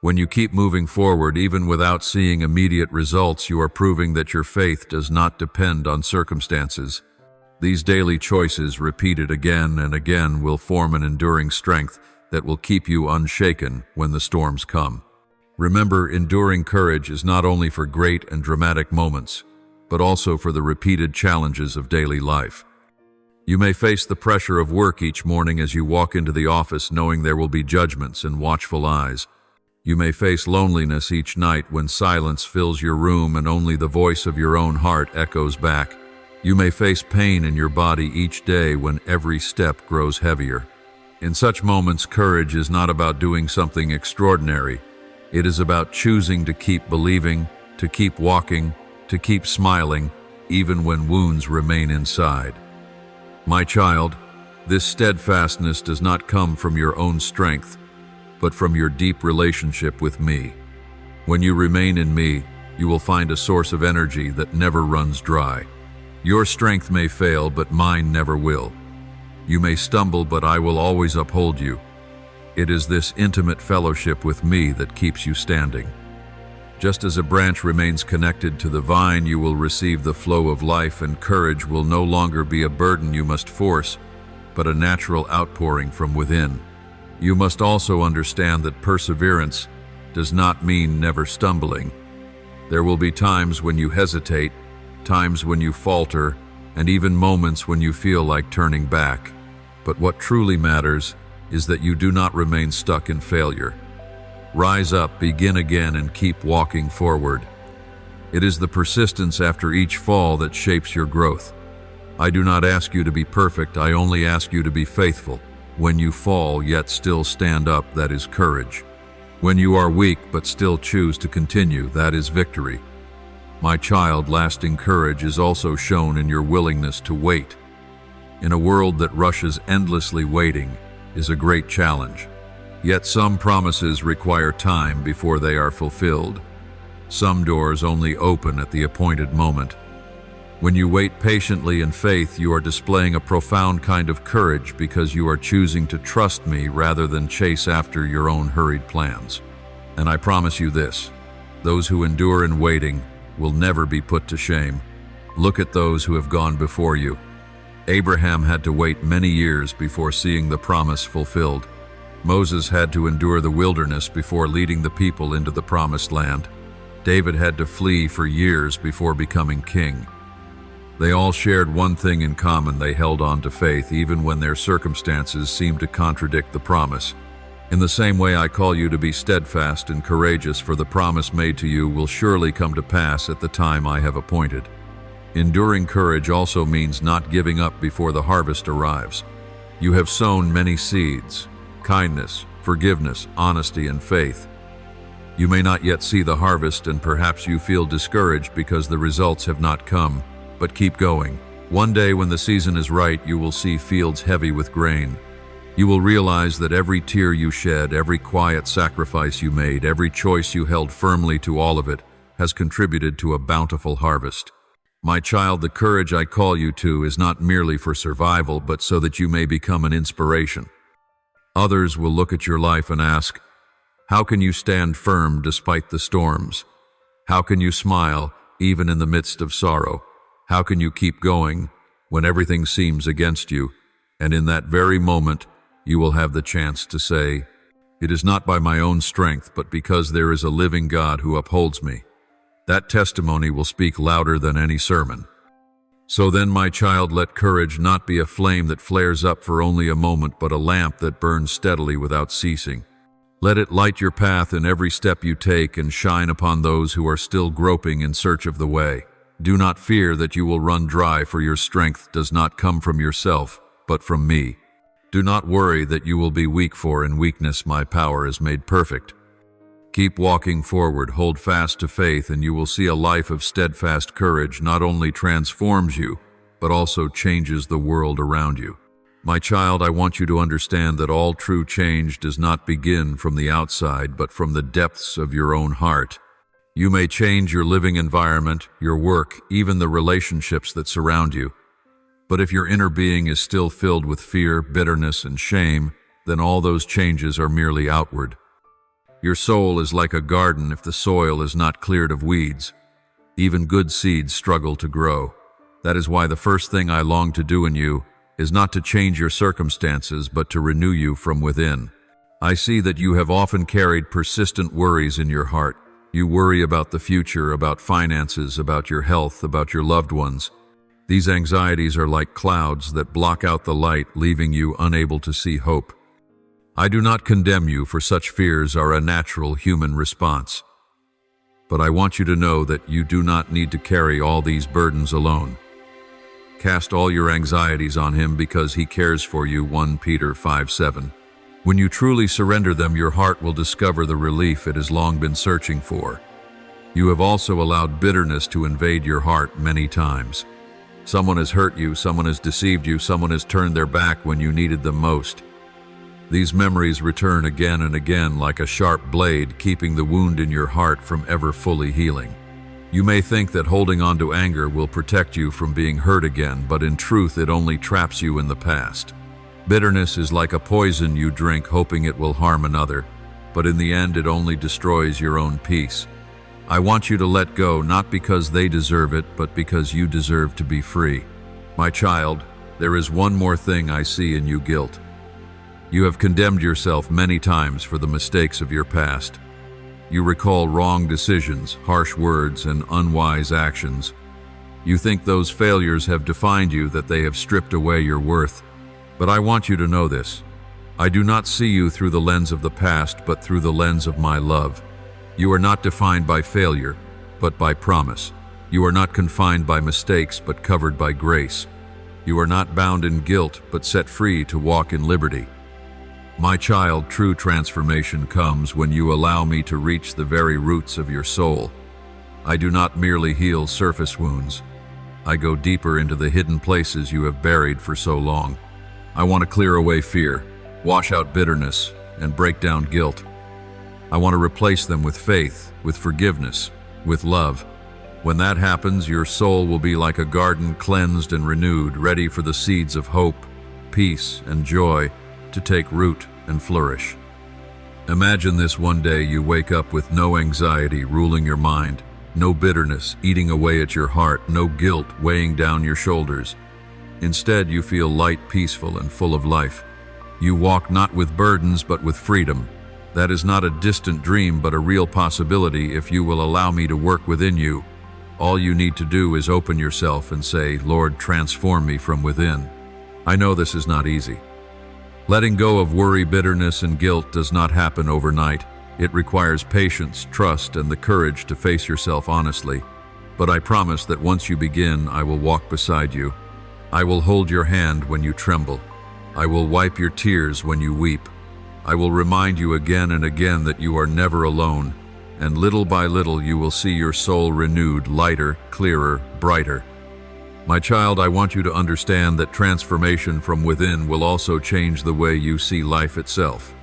When you keep moving forward, even without seeing immediate results, you are proving that your faith does not depend on circumstances. These daily choices, repeated again and again, will form an enduring strength that will keep you unshaken when the storms come. Remember, enduring courage is not only for great and dramatic moments, but also for the repeated challenges of daily life. You may face the pressure of work each morning as you walk into the office, knowing there will be judgments and watchful eyes. You may face loneliness each night when silence fills your room and only the voice of your own heart echoes back. You may face pain in your body each day when every step grows heavier. In such moments, courage is not about doing something extraordinary. It is about choosing to keep believing, to keep walking, to keep smiling, even when wounds remain inside. My child, this steadfastness does not come from your own strength, but from your deep relationship with me. When you remain in me, you will find a source of energy that never runs dry. Your strength may fail, but mine never will. You may stumble, but I will always uphold you. It is this intimate fellowship with me that keeps you standing. Just as a branch remains connected to the vine, you will receive the flow of life, and courage will no longer be a burden you must force, but a natural outpouring from within. You must also understand that perseverance does not mean never stumbling. There will be times when you hesitate, times when you falter, and even moments when you feel like turning back. But what truly matters is that you do not remain stuck in failure. Rise up, begin again, and keep walking forward. It is the persistence after each fall that shapes your growth. I do not ask you to be perfect, I only ask you to be faithful. When you fall, yet still stand up, that is courage. When you are weak, but still choose to continue, that is victory. My child, lasting courage is also shown in your willingness to wait. In a world that rushes endlessly, waiting is a great challenge. Yet some promises require time before they are fulfilled. Some doors only open at the appointed moment. When you wait patiently in faith, you are displaying a profound kind of courage because you are choosing to trust me rather than chase after your own hurried plans. And I promise you this, those who endure in waiting will never be put to shame. Look at those who have gone before you. Abraham had to wait many years before seeing the promise fulfilled. Moses had to endure the wilderness before leading the people into the promised land. David had to flee for years before becoming king. They all shared one thing in common: they held on to faith even when their circumstances seemed to contradict the promise. In the same way, I call you to be steadfast and courageous, for the promise made to you will surely come to pass at the time I have appointed. Enduring courage also means not giving up before the harvest arrives. You have sown many seeds: kindness, forgiveness, honesty, and faith. You may not yet see the harvest, and perhaps you feel discouraged because the results have not come, but keep going. One day when the season is right, you will see fields heavy with grain. You will realize that every tear you shed, every quiet sacrifice you made, every choice you held firmly to, all of it has contributed to a bountiful harvest. My child, the courage I call you to is not merely for survival, but so that you may become an inspiration. Others will look at your life and ask, how can you stand firm despite the storms? How can you smile even in the midst of sorrow? How can you keep going when everything seems against you? And in that very moment, you will have the chance to say, it is not by my own strength, but because there is a living God who upholds me. That testimony will speak louder than any sermon. So then, my child, let courage not be a flame that flares up for only a moment, but a lamp that burns steadily without ceasing. Let it light your path in every step you take and shine upon those who are still groping in search of the way. Do not fear that you will run dry, for your strength does not come from yourself, but from me. Do not worry that you will be weak, for in weakness my power is made perfect. Keep walking forward, hold fast to faith, and you will see a life of steadfast courage not only transforms you, but also changes the world around you. My child, I want you to understand that all true change does not begin from the outside, but from the depths of your own heart. You may change your living environment, your work, even the relationships that surround you. But if your inner being is still filled with fear, bitterness, and shame, then all those changes are merely outward. Your soul is like a garden if the soil is not cleared of weeds. Even good seeds struggle to grow. That is why the first thing I long to do in you is not to change your circumstances, but to renew you from within. I see that you have often carried persistent worries in your heart. You worry about the future, about finances, about your health, about your loved ones. These anxieties are like clouds that block out the light, leaving you unable to see hope. I do not condemn you, for such fears are a natural human response. But I want you to know that you do not need to carry all these burdens alone. Cast all your anxieties on him because he cares for you, 1 Peter 5:7. When you truly surrender them, your heart will discover the relief it has long been searching for. You have also allowed bitterness to invade your heart many times. Someone has hurt you, someone has deceived you, someone has turned their back when you needed them most. These memories return again and again like a sharp blade, keeping the wound in your heart from ever fully healing. You may think that holding on to anger will protect you from being hurt again, but in truth it only traps you in the past. Bitterness is like a poison you drink hoping it will harm another, but in the end it only destroys your own peace. I want you to let go, not because they deserve it, but because you deserve to be free. My child, there is one more thing I see in you: guilt. You have condemned yourself many times for the mistakes of your past. You recall wrong decisions, harsh words, and unwise actions. You think those failures have defined you, that they have stripped away your worth. But I want you to know this. I do not see you through the lens of the past, but through the lens of my love. You are not defined by failure, but by promise. You are not confined by mistakes, but covered by grace. You are not bound in guilt, but set free to walk in liberty. My child, true transformation comes when you allow me to reach the very roots of your soul. I do not merely heal surface wounds. I go deeper into the hidden places you have buried for so long. I want to clear away fear, wash out bitterness, and break down guilt. I want to replace them with faith, with forgiveness, with love. When that happens, your soul will be like a garden cleansed and renewed, ready for the seeds of hope, peace, and joy to take root and flourish. Imagine this: one day you wake up with no anxiety ruling your mind, no bitterness eating away at your heart, no guilt weighing down your shoulders. Instead, you feel light, peaceful, and full of life. You walk not with burdens, but with freedom. That is not a distant dream, but a real possibility if you will allow me to work within you. All you need to do is open yourself and say, Lord, transform me from within. I know this is not easy. Letting go of worry, bitterness, and guilt does not happen overnight. It requires patience, trust, and the courage to face yourself honestly. But I promise that once you begin, I will walk beside you. I will hold your hand when you tremble. I will wipe your tears when you weep. I will remind you again and again that you are never alone, and little by little you will see your soul renewed, lighter, clearer, brighter. My child, I want you to understand that transformation from within will also change the way you see life itself.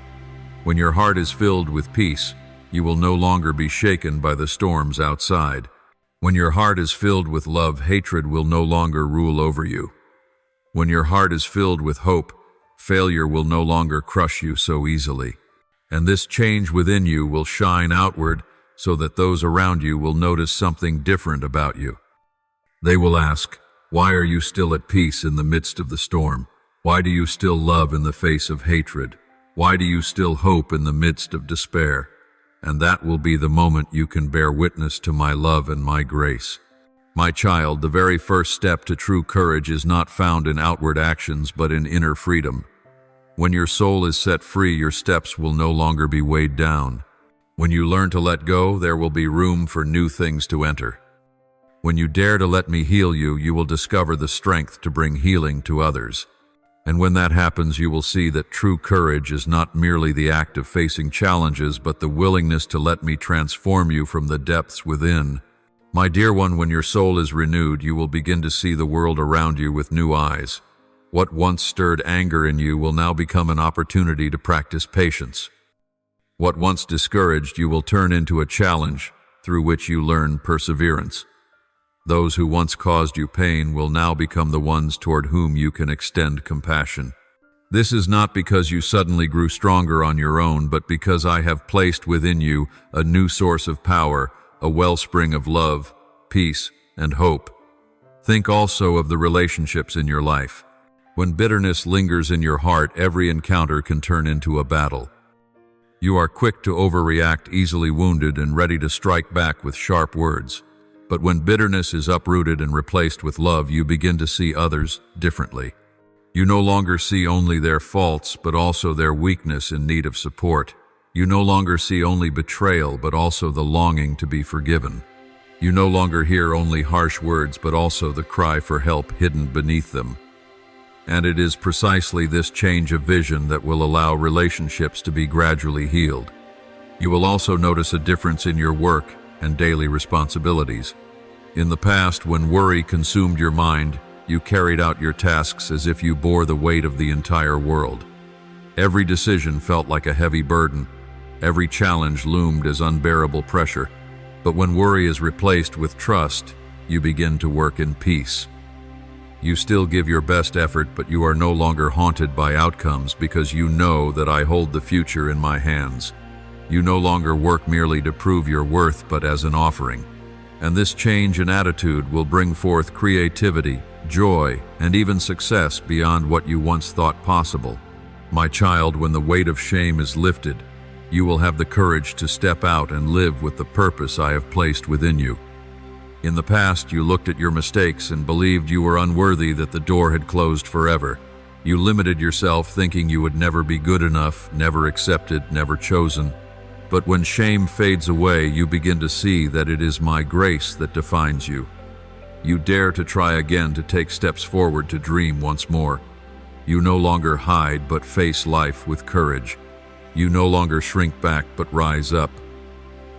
When your heart is filled with peace, you will no longer be shaken by the storms outside. When your heart is filled with love, hatred will no longer rule over you. When your heart is filled with hope, failure will no longer crush you so easily. And this change within you will shine outward so that those around you will notice something different about you. They will ask, "Why are you still at peace in the midst of the storm? Why do you still love in the face of hatred? Why do you still hope in the midst of despair?" And that will be the moment you can bear witness to my love and my grace. My child, the very first step to true courage is not found in outward actions but in inner freedom. When your soul is set free, your steps will no longer be weighed down. When you learn to let go, there will be room for new things to enter. When you dare to let me heal you, you will discover the strength to bring healing to others. And when that happens, you will see that true courage is not merely the act of facing challenges, but the willingness to let me transform you from the depths within. My dear one, when your soul is renewed, you will begin to see the world around you with new eyes. What once stirred anger in you will now become an opportunity to practice patience. What once discouraged you will turn into a challenge through which you learn perseverance. Those who once caused you pain will now become the ones toward whom you can extend compassion. This is not because you suddenly grew stronger on your own, but because I have placed within you a new source of power, a wellspring of love, peace, and hope. Think also of the relationships in your life. When bitterness lingers in your heart, every encounter can turn into a battle. You are quick to overreact, easily wounded, and ready to strike back with sharp words. But when bitterness is uprooted and replaced with love, you begin to see others differently. You no longer see only their faults, but also their weakness in need of support. You no longer see only betrayal, but also the longing to be forgiven. You no longer hear only harsh words, but also the cry for help hidden beneath them. And it is precisely this change of vision that will allow relationships to be gradually healed. You will also notice a difference in your work and daily responsibilities. In the past, when worry consumed your mind, you carried out your tasks as if you bore the weight of the entire world. Every decision felt like a heavy burden. Every challenge loomed as unbearable pressure. But when worry is replaced with trust, you begin to work in peace. You still give your best effort, but you are no longer haunted by outcomes because you know that I hold the future in my hands. You no longer work merely to prove your worth, but as an offering. And this change in attitude will bring forth creativity, joy, and even success beyond what you once thought possible. My child, when the weight of shame is lifted, you will have the courage to step out and live with the purpose I have placed within you. In the past, you looked at your mistakes and believed you were unworthy, that the door had closed forever. You limited yourself, thinking you would never be good enough, never accepted, never chosen. But when shame fades away, you begin to see that it is my grace that defines you. You dare to try again, to take steps forward, to dream once more. You no longer hide, but face life with courage. You no longer shrink back, but rise up.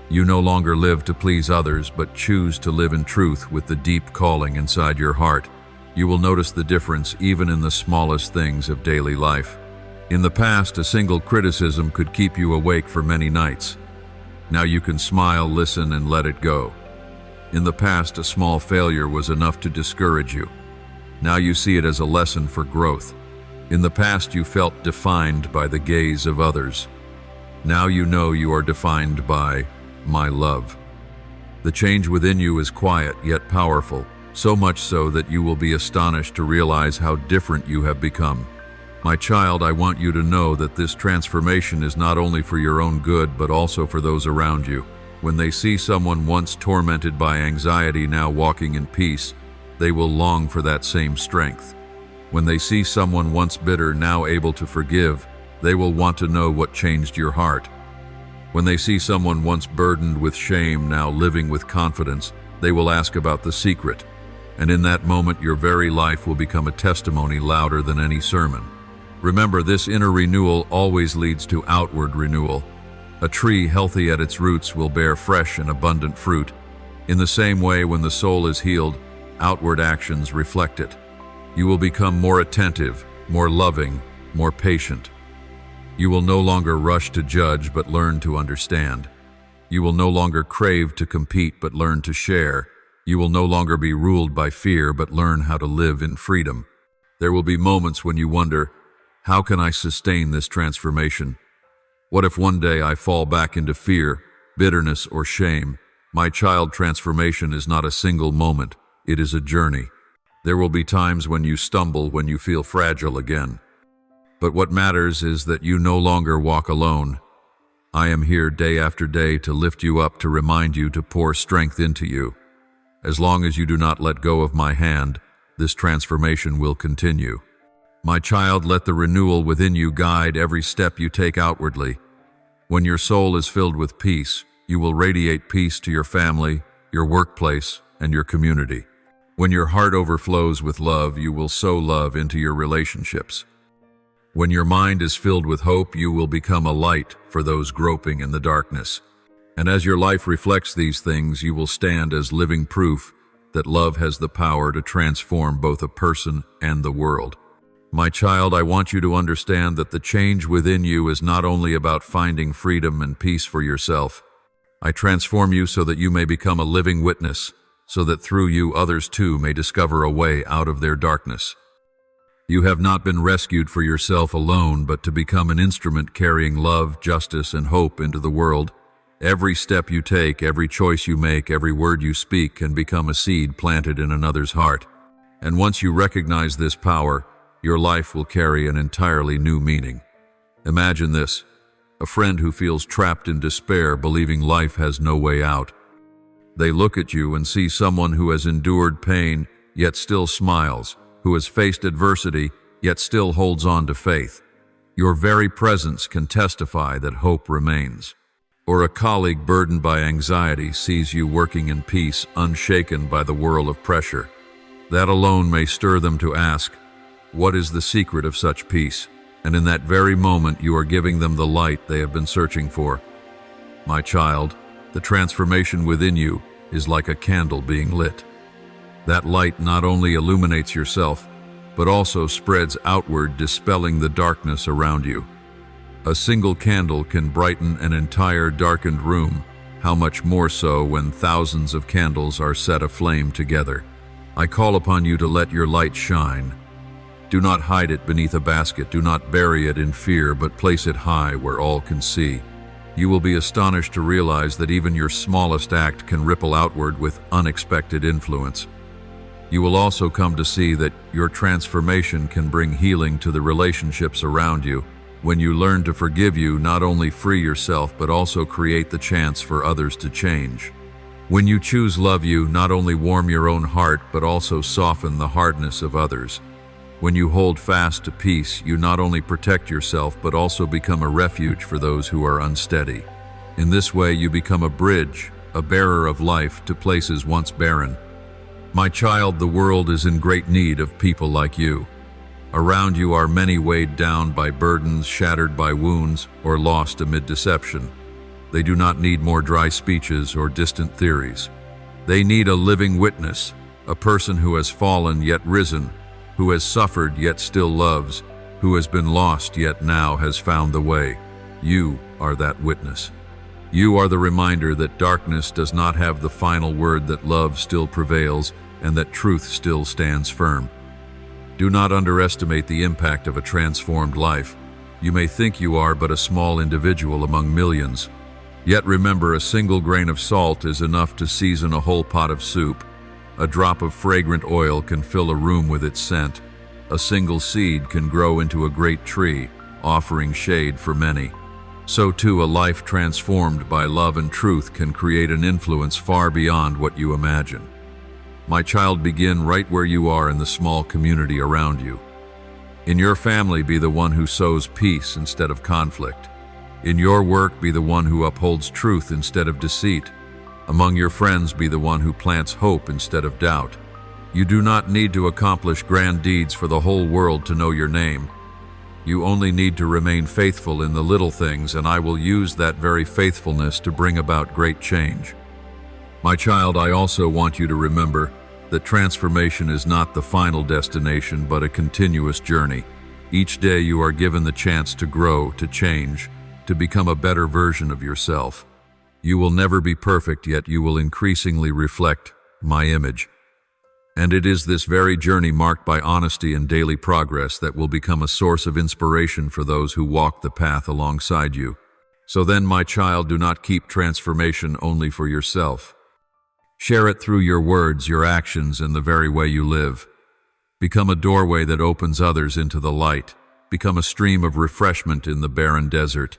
You no longer live to please others, but choose to live in truth with the deep calling inside your heart. You will notice the difference even in the smallest things of daily life. In the past, a single criticism could keep you awake for many nights. Now you can smile, listen, and let it go. In the past, a small failure was enough to discourage you. Now you see it as a lesson for growth. In the past, you felt defined by the gaze of others. Now you know you are defined by my love. The change within you is quiet yet powerful, so much so that you will be astonished to realize how different you have become. My child, I want you to know that this transformation is not only for your own good, but also for those around you. When they see someone once tormented by anxiety now walking in peace, they will long for that same strength. When they see someone once bitter now able to forgive, they will want to know what changed your heart. When they see someone once burdened with shame now living with confidence, they will ask about the secret. And in that moment, your very life will become a testimony louder than any sermon. Remember, this inner renewal always leads to outward renewal. A tree healthy at its roots will bear fresh and abundant fruit. In the same way, when the soul is healed, outward actions reflect it. You will become more attentive, more loving, more patient. You will no longer rush to judge, but learn to understand. You will no longer crave to compete, but learn to share. You will no longer be ruled by fear, but learn how to live in freedom. There will be moments when you wonder, how can I sustain this transformation? What if one day I fall back into fear, bitterness, or shame? My child, transformation is not a single moment. It is a journey. There will be times when you stumble, when you feel fragile again. But what matters is that you no longer walk alone. I am here day after day to lift you up, to remind you, to pour strength into you. As long as you do not let go of my hand, this transformation will continue. My child, let the renewal within you guide every step you take outwardly. When your soul is filled with peace, you will radiate peace to your family, your workplace, and your community. When your heart overflows with love, you will sow love into your relationships. When your mind is filled with hope, you will become a light for those groping in the darkness. And as your life reflects these things, you will stand as living proof that love has the power to transform both a person and the world. My child, I want you to understand that the change within you is not only about finding freedom and peace for yourself. I transform you so that you may become a living witness, so that through you others too may discover a way out of their darkness. You have not been rescued for yourself alone, but to become an instrument carrying love, justice, and hope into the world. Every step you take, every choice you make, every word you speak can become a seed planted in another's heart. And once you recognize this power, your life will carry an entirely new meaning. Imagine this: a friend who feels trapped in despair, believing life has no way out. They look at you and see someone who has endured pain, yet still smiles, who has faced adversity, yet still holds on to faith. Your very presence can testify that hope remains. Or a colleague burdened by anxiety sees you working in peace, unshaken by the whirl of pressure. That alone may stir them to ask, what is the secret of such peace? And in that very moment, you are giving them the light they have been searching for. My child, the transformation within you is like a candle being lit. That light not only illuminates yourself, but also spreads outward, dispelling the darkness around you. A single candle can brighten an entire darkened room. How much more so when thousands of candles are set aflame together? I call upon you to let your light shine. Do not hide it beneath a basket. Do not bury it in fear, but place it high where all can see. You will be astonished to realize that even your smallest act can ripple outward with unexpected influence. You will also come to see that your transformation can bring healing to the relationships around you. When you learn to forgive, you not only free yourself, but also create the chance for others to change. When you choose love, you not only warm your own heart, but also soften the hardness of others. When you hold fast to peace, you not only protect yourself, but also become a refuge for those who are unsteady. In this way, you become a bridge, a bearer of life to places once barren. My child, the world is in great need of people like you. Around you are many weighed down by burdens, shattered by wounds, or lost amid deception. They do not need more dry speeches or distant theories. They need a living witness, a person who has fallen yet risen, who has suffered yet still loves, who has been lost yet now has found the way. You are that witness. You are the reminder that darkness does not have the final word, that love still prevails, and that truth still stands firm. Do not underestimate the impact of a transformed life. You may think you are but a small individual among millions. Yet remember, a single grain of salt is enough to season a whole pot of soup. A drop of fragrant oil can fill a room with its scent. A single seed can grow into a great tree, offering shade for many. So too, a life transformed by love and truth can create an influence far beyond what you imagine. My child, begin right where you are in the small community around you. In your family, be the one who sows peace instead of conflict. In your work, be the one who upholds truth instead of deceit. Among your friends, be the one who plants hope instead of doubt. You do not need to accomplish grand deeds for the whole world to know your name. You only need to remain faithful in the little things, and I will use that very faithfulness to bring about great change. My child, I also want you to remember that transformation is not the final destination, but a continuous journey. Each day you are given the chance to grow, to change, to become a better version of yourself. You will never be perfect, yet you will increasingly reflect my image. And it is this very journey marked by honesty and daily progress that will become a source of inspiration for those who walk the path alongside you. So then, my child, do not keep transformation only for yourself. Share it through your words, your actions, and the very way you live. Become a doorway that opens others into the light. Become a stream of refreshment in the barren desert.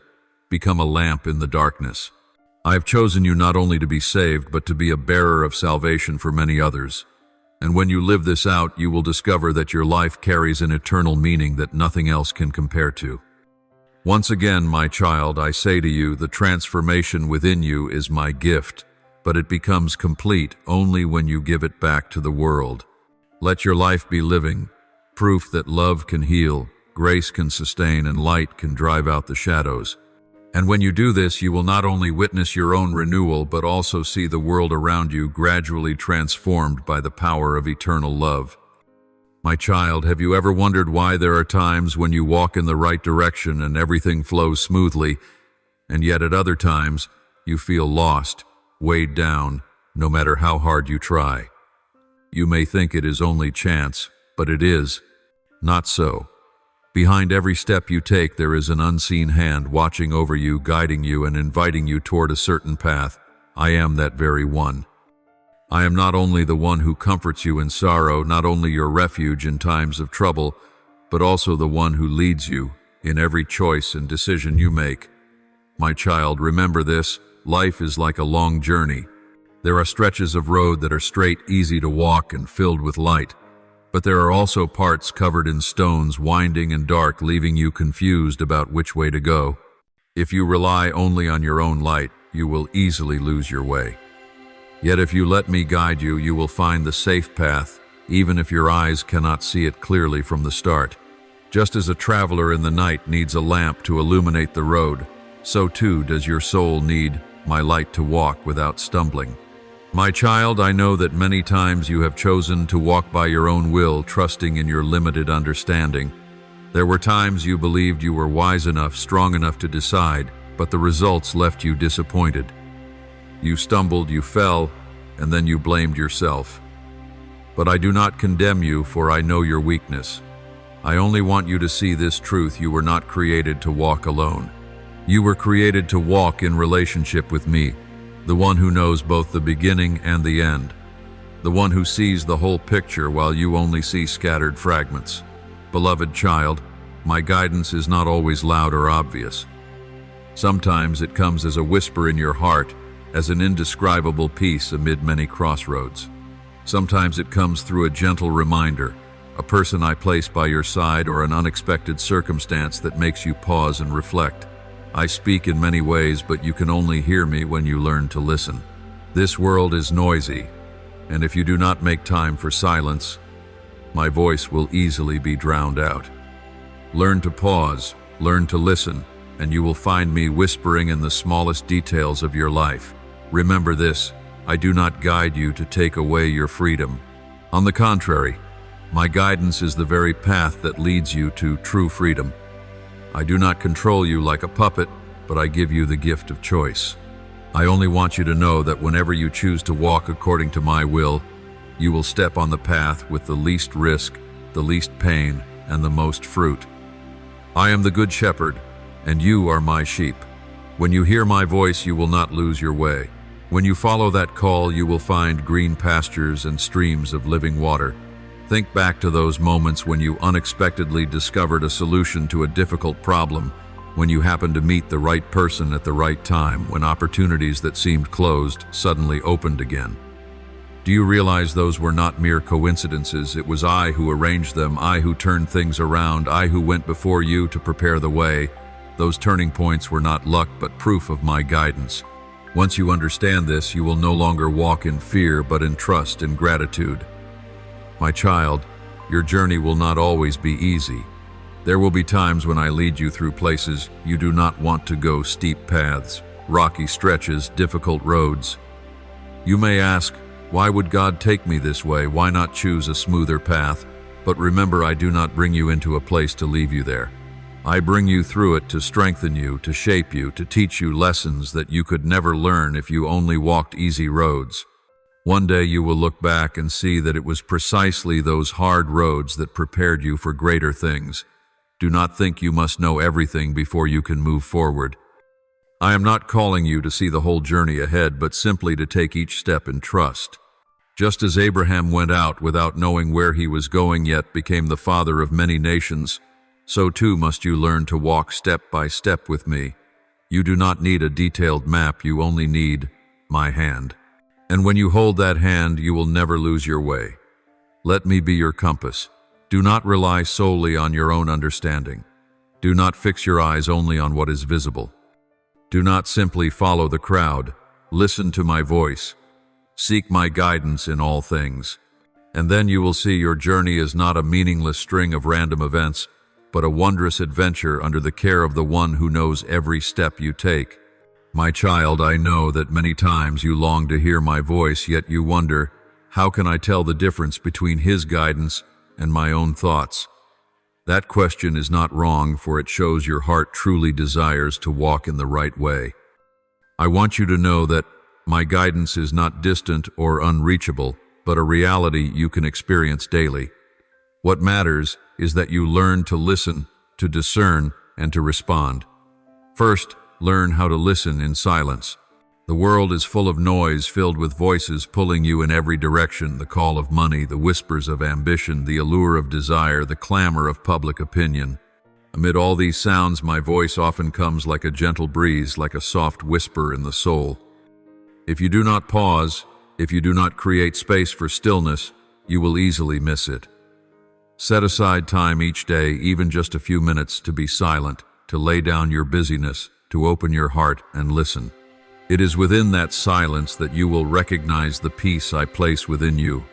Become a lamp in the darkness. I have chosen you not only to be saved, but to be a bearer of salvation for many others. And when you live this out, you will discover that your life carries an eternal meaning that nothing else can compare to. Once again, my child, I say to you, the transformation within you is my gift, but it becomes complete only when you give it back to the world. Let your life be living, proof that love can heal, grace can sustain, and light can drive out the shadows. And when you do this, you will not only witness your own renewal, but also see the world around you gradually transformed by the power of eternal love. My child, have you ever wondered why there are times when you walk in the right direction and everything flows smoothly, and yet at other times you feel lost, weighed down, no matter how hard you try? You may think it is only chance, but it is not so. Behind every step you take, there is an unseen hand watching over you, guiding you, and inviting you toward a certain path. I am that very one. I am not only the one who comforts you in sorrow, not only your refuge in times of trouble, but also the one who leads you in every choice and decision you make. My child, remember this: life is like a long journey. There are stretches of road that are straight, easy to walk, and filled with light. But there are also parts covered in stones, winding and dark, leaving you confused about which way to go. If you rely only on your own light, you will easily lose your way. Yet if you let me guide you, you will find the safe path, even if your eyes cannot see it clearly from the start. Just as a traveler in the night needs a lamp to illuminate the road, so too does your soul need my light to walk without stumbling. My child, I know that many times you have chosen to walk by your own will, trusting in your limited understanding. There were times you believed you were wise enough, strong enough to decide, but the results left you disappointed. You stumbled, you fell, and then you blamed yourself. But I do not condemn you, for I know your weakness. I only want you to see this truth: you were not created to walk alone. You were created to walk in relationship with me, the one who knows both the beginning and the end, the one who sees the whole picture while you only see scattered fragments. Beloved child, my guidance is not always loud or obvious. Sometimes it comes as a whisper in your heart, as an indescribable peace amid many crossroads. Sometimes it comes through a gentle reminder, a person I place by your side, or an unexpected circumstance that makes you pause and reflect. I speak in many ways, but you can only hear me when you learn to listen. This world is noisy, and if you do not make time for silence, my voice will easily be drowned out. Learn to pause, learn to listen, and you will find me whispering in the smallest details of your life. Remember this: I do not guide you to take away your freedom. On the contrary, my guidance is the very path that leads you to true freedom. I do not control you like a puppet, but I give you the gift of choice. I only want you to know that whenever you choose to walk according to my will, you will step on the path with the least risk, the least pain, and the most fruit. I am the Good Shepherd, and you are my sheep. When you hear my voice, you will not lose your way. When you follow that call, you will find green pastures and streams of living water. Think back to those moments when you unexpectedly discovered a solution to a difficult problem, when you happened to meet the right person at the right time, when opportunities that seemed closed suddenly opened again. Do you realize those were not mere coincidences? It was I who arranged them, I who turned things around, I who went before you to prepare the way. Those turning points were not luck, but proof of my guidance. Once you understand this, you will no longer walk in fear, but in trust and gratitude. My child, your journey will not always be easy. There will be times when I lead you through places you do not want to go: steep paths, rocky stretches, difficult roads. You may ask, why would God take me this way? Why not choose a smoother path? But remember, I do not bring you into a place to leave you there. I bring you through it to strengthen you, to shape you, to teach you lessons that you could never learn if you only walked easy roads. One day you will look back and see that it was precisely those hard roads that prepared you for greater things. Do not think you must know everything before you can move forward. I am not calling you to see the whole journey ahead, but simply to take each step in trust. Just as Abraham went out without knowing where he was going yet became the father of many nations, so too must you learn to walk step by step with me. You do not need a detailed map, you only need my hand. And when you hold that hand, you will never lose your way. Let me be your compass. Do not rely solely on your own understanding. Do not fix your eyes only on what is visible. Do not simply follow the crowd. Listen to my voice. Seek my guidance in all things. And then you will see your journey is not a meaningless string of random events, but a wondrous adventure under the care of the one who knows every step you take. My child, I know that many times you long to hear my voice, yet you wonder, how can I tell the difference between his guidance and my own thoughts? That question is not wrong, for it shows your heart truly desires to walk in the right way. I want you to know that my guidance is not distant or unreachable, but a reality you can experience daily. What matters is that you learn to listen, to discern, and to respond. First, learn how to listen in silence. The world is full of noise, filled with voices pulling you in every direction: the call of money, the whispers of ambition, the allure of desire, the clamor of public opinion. Amid all these sounds, my voice often comes like a gentle breeze, like a soft whisper in the soul. If you do not pause, if you do not create space for stillness, you will easily miss it. Set aside time each day, even just a few minutes, to be silent, to lay down your busyness, to open your heart and listen. It is within that silence that you will recognize the peace I place within you,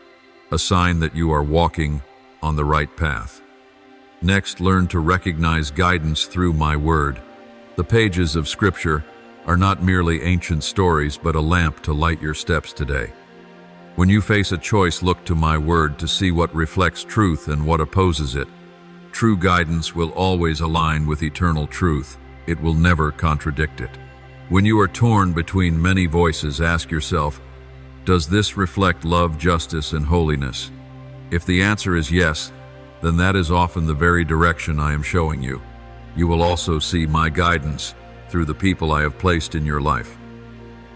a sign that you are walking on the right path. Next, learn to recognize guidance through my word. The pages of Scripture are not merely ancient stories, but a lamp to light your steps today. When you face a choice, look to my word to see what reflects truth and what opposes it. True guidance will always align with eternal truth. It will never contradict it. When you are torn between many voices, ask yourself, does this reflect love, justice, and holiness? If the answer is yes, then that is often the very direction I am showing you. You will also see my guidance through the people I have placed in your life.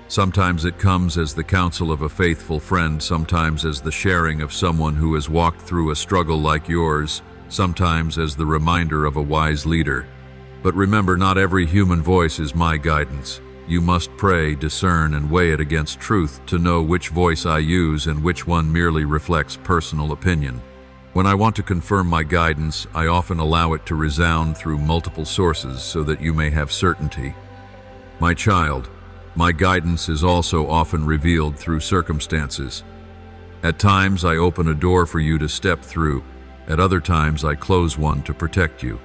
Sometimes it comes as the counsel of a faithful friend, sometimes as the sharing of someone who has walked through a struggle like yours, sometimes as the reminder of a wise leader. But remember, not every human voice is my guidance. You must pray, discern, and weigh it against truth to know which voice I use and which one merely reflects personal opinion. When I want to confirm my guidance, I often allow it to resound through multiple sources so that you may have certainty. My child, my guidance is also often revealed through circumstances. At times I open a door for you to step through. At other times I close one to protect you.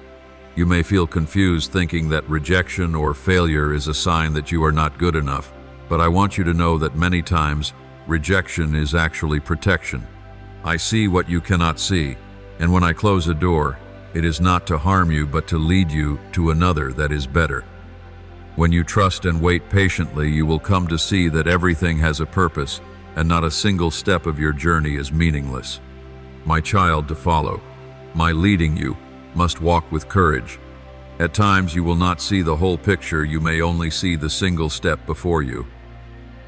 You may feel confused, thinking that rejection or failure is a sign that you are not good enough, but I want you to know that many times rejection is actually protection. I see what you cannot see, and when I close a door, it is not to harm you but to lead you to another that is better. When you trust and wait patiently, you will come to see that everything has a purpose, and not a single step of your journey is meaningless. My child, to follow my leading, you must walk with courage. At times you will not see the whole picture, you may only see the single step before you.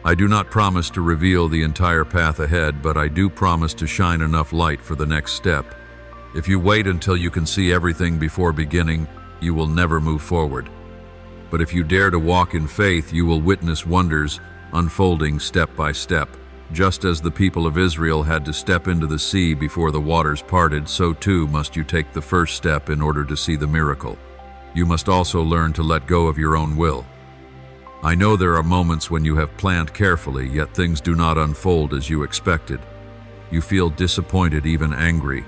I do not promise to reveal the entire path ahead, but I do promise to shine enough light for the next step. If you wait until you can see everything before beginning, you will never move forward. But if you dare to walk in faith, you will witness wonders unfolding step by step. Just as the people of Israel had to step into the sea before the waters parted, so too must you take the first step in order to see the miracle. You must also learn to let go of your own will. I know there are moments when you have planned carefully, yet things do not unfold as you expected. You feel disappointed, even angry.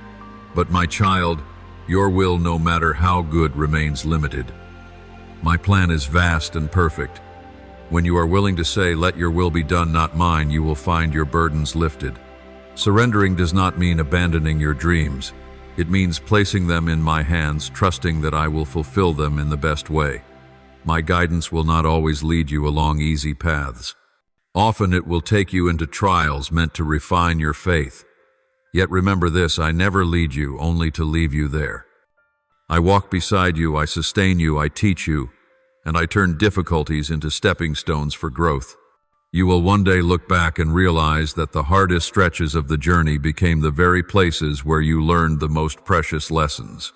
But my child, your will, no matter how good, remains limited. My plan is vast and perfect. When you are willing to say, "Let your will be done, not mine," you will find your burdens lifted. Surrendering does not mean abandoning your dreams. It means placing them in my hands, trusting that I will fulfill them in the best way. My guidance will not always lead you along easy paths. Often it will take you into trials meant to refine your faith. Yet remember this, I never lead you only to leave you there. I walk beside you, I sustain you, I teach you, and I turn difficulties into stepping stones for growth. You will one day look back and realize that the hardest stretches of the journey became the very places where you learned the most precious lessons.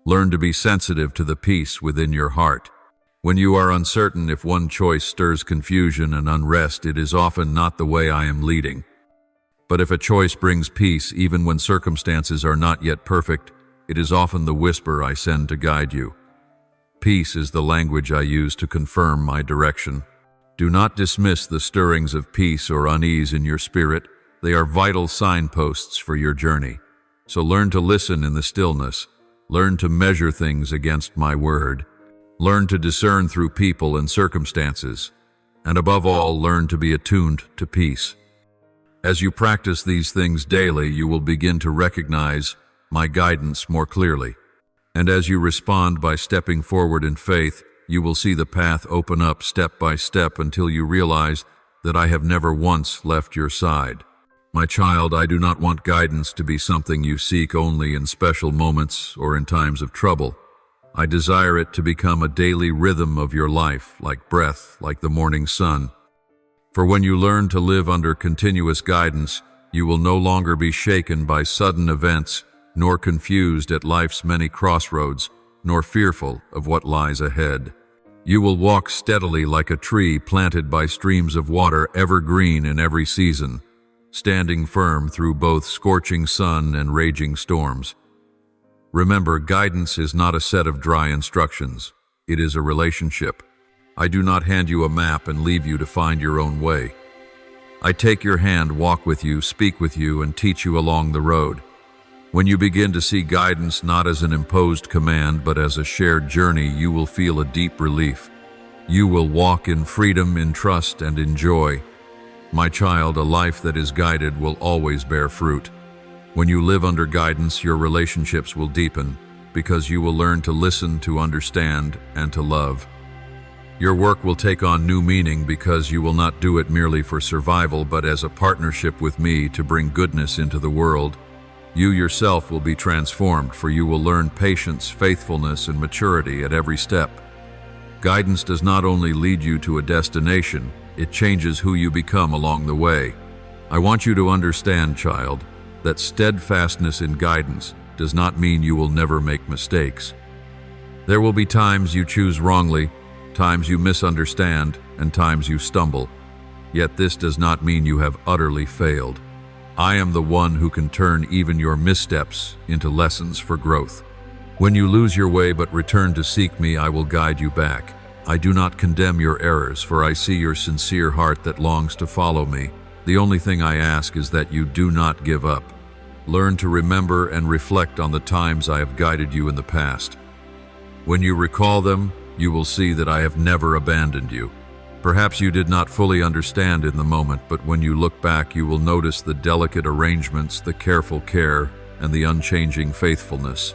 Learn to be sensitive to the peace within your heart. When you are uncertain if one choice stirs confusion and unrest, it is often not the way I am leading. But if a choice brings peace even when circumstances are not yet perfect, it is often the whisper I send to guide you. Peace is the language I use to confirm my direction. Do not dismiss the stirrings of peace or unease in your spirit. They are vital signposts for your journey. So learn to listen in the stillness. Learn to measure things against my word. Learn to discern through people and circumstances. And above all, learn to be attuned to peace. As you practice these things daily, you will begin to recognize my guidance more clearly. And as you respond by stepping forward in faith, you will see the path open up step by step until you realize that I have never once left your side. My child, I do not want guidance to be something you seek only in special moments or in times of trouble. I desire it to become a daily rhythm of your life, like breath, like the morning sun. For when you learn to live under continuous guidance, you will no longer be shaken by sudden events, nor confused at life's many crossroads, nor fearful of what lies ahead. You will walk steadily like a tree planted by streams of water, evergreen in every season, standing firm through both scorching sun and raging storms. Remember, guidance is not a set of dry instructions. It is a relationship. I do not hand you a map and leave you to find your own way. I take your hand, walk with you, speak with you, and teach you along the road. When you begin to see guidance not as an imposed command but as a shared journey, you will feel a deep relief. You will walk in freedom, in trust, and in joy. My child, a life that is guided will always bear fruit. When you live under guidance, your relationships will deepen because you will learn to listen, to understand, and to love. Your work will take on new meaning because you will not do it merely for survival but as a partnership with me to bring goodness into the world. You yourself will be transformed, for you will learn patience, faithfulness, and maturity at every step. Guidance does not only lead you to a destination, it changes who you become along the way. I want you to understand, child, that steadfastness in guidance does not mean you will never make mistakes. There will be times you choose wrongly, times you misunderstand, and times you stumble. Yet this does not mean you have utterly failed. I am the one who can turn even your missteps into lessons for growth. When you lose your way but return to seek me, I will guide you back. I do not condemn your errors, for I see your sincere heart that longs to follow me. The only thing I ask is that you do not give up. Learn to remember and reflect on the times I have guided you in the past. When you recall them, you will see that I have never abandoned you. Perhaps you did not fully understand in the moment, but when you look back, you will notice the delicate arrangements, the careful care, and the unchanging faithfulness.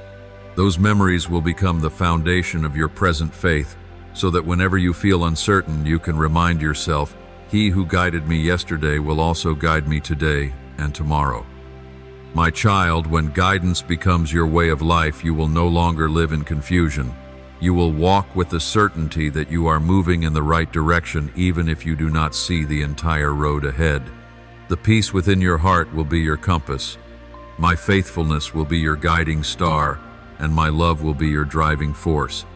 Those memories will become the foundation of your present faith, so that whenever you feel uncertain, you can remind yourself, He who guided me yesterday will also guide me today and tomorrow. My child, when guidance becomes your way of life, you will no longer live in confusion. You will walk with the certainty that you are moving in the right direction even if you do not see the entire road ahead. The peace within your heart will be your compass. My faithfulness will be your guiding star, and my love will be your driving force.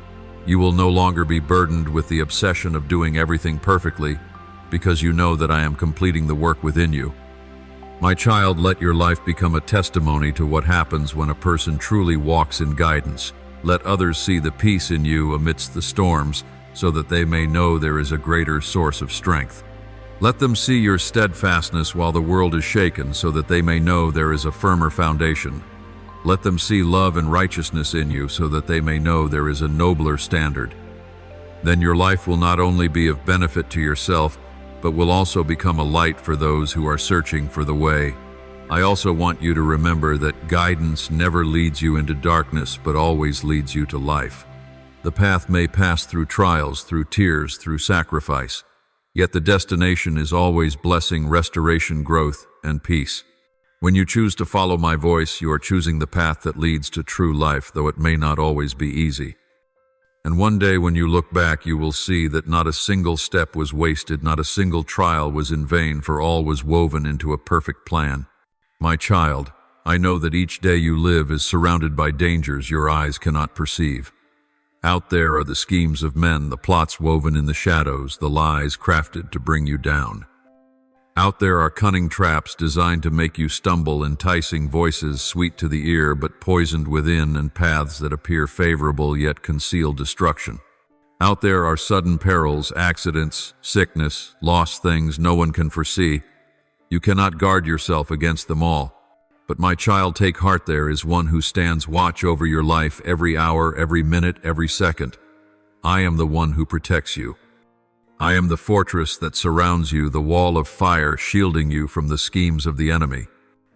You will no longer be burdened with the obsession of doing everything perfectly, because you know that I am completing the work within you. My child, let your life become a testimony to what happens when a person truly walks in guidance. Let others see the peace in you amidst the storms, so that they may know there is a greater source of strength. Let them see your steadfastness while the world is shaken, so that they may know there is a firmer foundation. Let them see love and righteousness in you, so that they may know there is a nobler standard. Then your life will not only be of benefit to yourself, but will also become a light for those who are searching for the way. I also want you to remember that guidance never leads you into darkness, but always leads you to life. The path may pass through trials, through tears, through sacrifice. yet the destination is always blessing, restoration, growth, and peace. When you choose to follow my voice, you are choosing the path that leads to true life, though it may not always be easy. And one day when you look back, you will see that not a single step was wasted, not a single trial was in vain, for all was woven into a perfect plan. My child, I know that each day you live is surrounded by dangers your eyes cannot perceive. Out there are the schemes of men, the plots woven in the shadows, the lies crafted to bring you down. Out there are cunning traps designed to make you stumble, enticing voices sweet to the ear but poisoned within, and paths that appear favorable yet conceal destruction. Out there are sudden perils, accidents, sickness, lost things no one can foresee. You cannot guard yourself against them all. But my child, take heart, there is one who stands watch over your life every hour, every minute, every second. I am the one who protects you. I am the fortress that surrounds you, the wall of fire shielding you from the schemes of the enemy.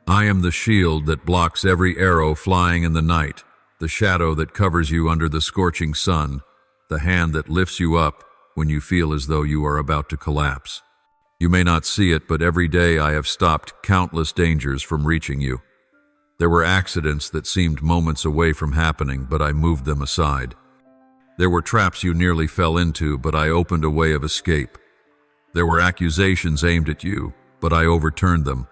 I am the shield that blocks every arrow flying in the night, the shadow that covers you under the scorching sun, the hand that lifts you up when you feel as though you are about to collapse. You may not see it, but every day I have stopped countless dangers from reaching you. There were accidents that seemed moments away from happening, but I moved them aside. There were traps you nearly fell into, but I opened a way of escape. There were accusations aimed at you, but I overturned them.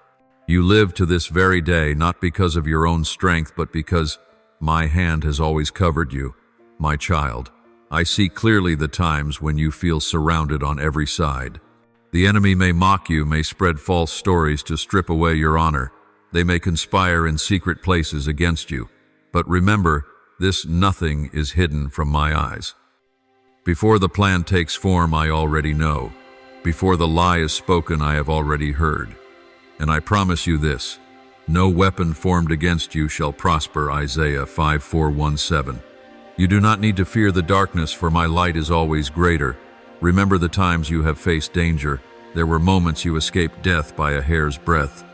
You live to this very day, not because of your own strength, but because my hand has always covered you, my child. I see clearly the times when you feel surrounded on every side. The enemy may mock you, may spread false stories to strip away your honor. They may conspire in secret places against you. But remember, this nothing is hidden from my eyes. Before the plan takes form, I already know. Before the lie is spoken, I have already heard. And I promise you this, no weapon formed against you shall prosper, Isaiah 5:4-17. You do not need to fear the darkness, for my light is always greater. Remember the times you have faced danger. There were moments you escaped death by a hair's breadth.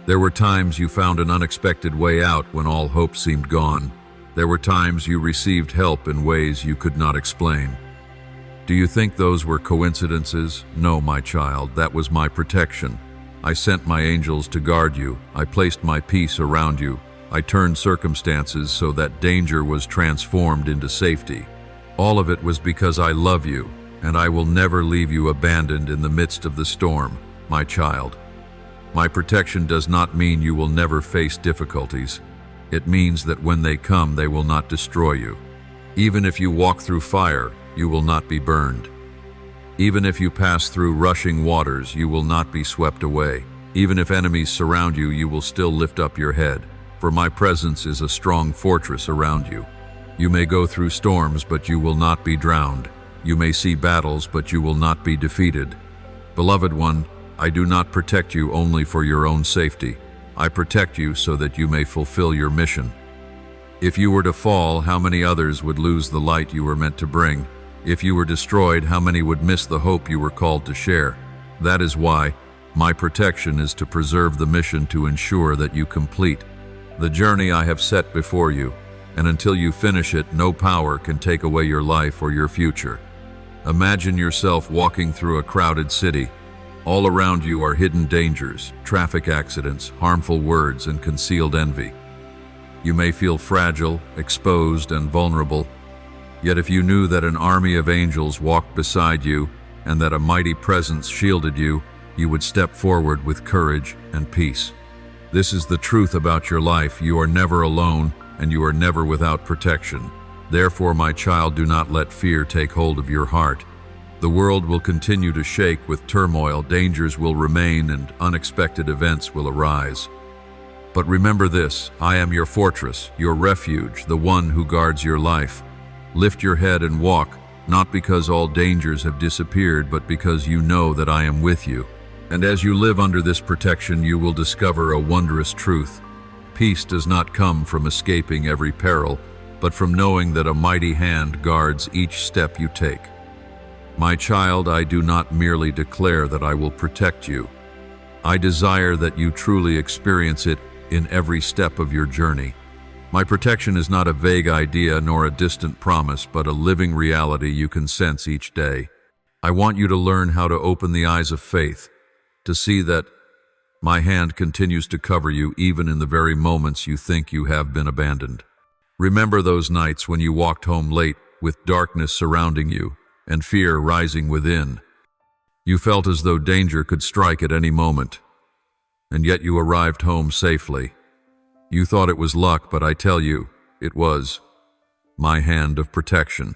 There were times you found an unexpected way out when all hope seemed gone. There were times you received help in ways you could not explain. Do you think those were coincidences? No, my child, that was my protection. I sent my angels to guard you. I placed my peace around you. I turned circumstances so that danger was transformed into safety. All of it was because I love you, and I will never leave you abandoned in the midst of the storm, my child. My protection does not mean you will never face difficulties. It means that when they come, they will not destroy you. Even if you walk through fire, you will not be burned. Even if you pass through rushing waters, you will not be swept away. Even if enemies surround you, you will still lift up your head, for my presence is a strong fortress around you. You may go through storms, but you will not be drowned. You may see battles, but you will not be defeated. Beloved one, I do not protect you only for your own safety. I protect you so that you may fulfill your mission. If you were to fall, how many others would lose the light you were meant to bring? If you were destroyed, how many would miss the hope you were called to share? That is why my protection is to preserve the mission, to ensure that you complete the journey I have set before you. And until you finish it, no power can take away your life or your future. Imagine yourself walking through a crowded city. All around you are hidden dangers, traffic accidents, harmful words, and concealed envy. You may feel fragile, exposed, and vulnerable. Yet if you knew that an army of angels walked beside you and that a mighty presence shielded you, you would step forward with courage and peace. This is the truth about your life. You are never alone, and you are never without protection. Therefore, my child, do not let fear take hold of your heart. The world will continue to shake with turmoil, dangers will remain, and unexpected events will arise. But remember this, I am your fortress, your refuge, the one who guards your life. Lift your head and walk, not because all dangers have disappeared, but because you know that I am with you. And as you live under this protection, you will discover a wondrous truth. Peace does not come from escaping every peril, but from knowing that a mighty hand guards each step you take. My child, I do not merely declare that I will protect you. I desire that you truly experience it in every step of your journey. My protection is not a vague idea nor a distant promise, but a living reality you can sense each day. I want you to learn how to open the eyes of faith, to see that my hand continues to cover you even in the very moments you think you have been abandoned. Remember those nights when you walked home late with darkness surrounding you and fear rising within. You felt as though danger could strike at any moment, and yet you arrived home safely. You thought it was luck, but I tell you, it was my hand of protection.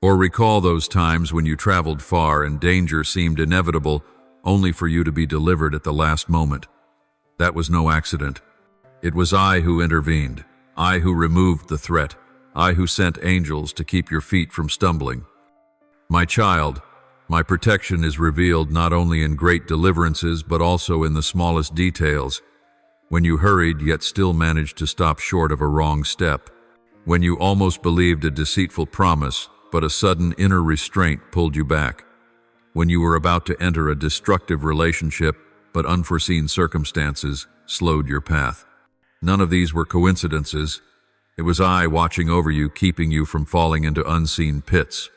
Or recall those times when you traveled far and danger seemed inevitable only for you to be delivered at the last moment. That was no accident. It was I who intervened, I who removed the threat, I who sent angels to keep your feet from stumbling. My child, my protection is revealed not only in great deliverances but also in the smallest details, when you hurried yet still managed to stop short of a wrong step, when you almost believed a deceitful promise but a sudden inner restraint pulled you back, when you were about to enter a destructive relationship but unforeseen circumstances slowed your path. None of these were coincidences. It was I watching over you, keeping you from falling into unseen pits.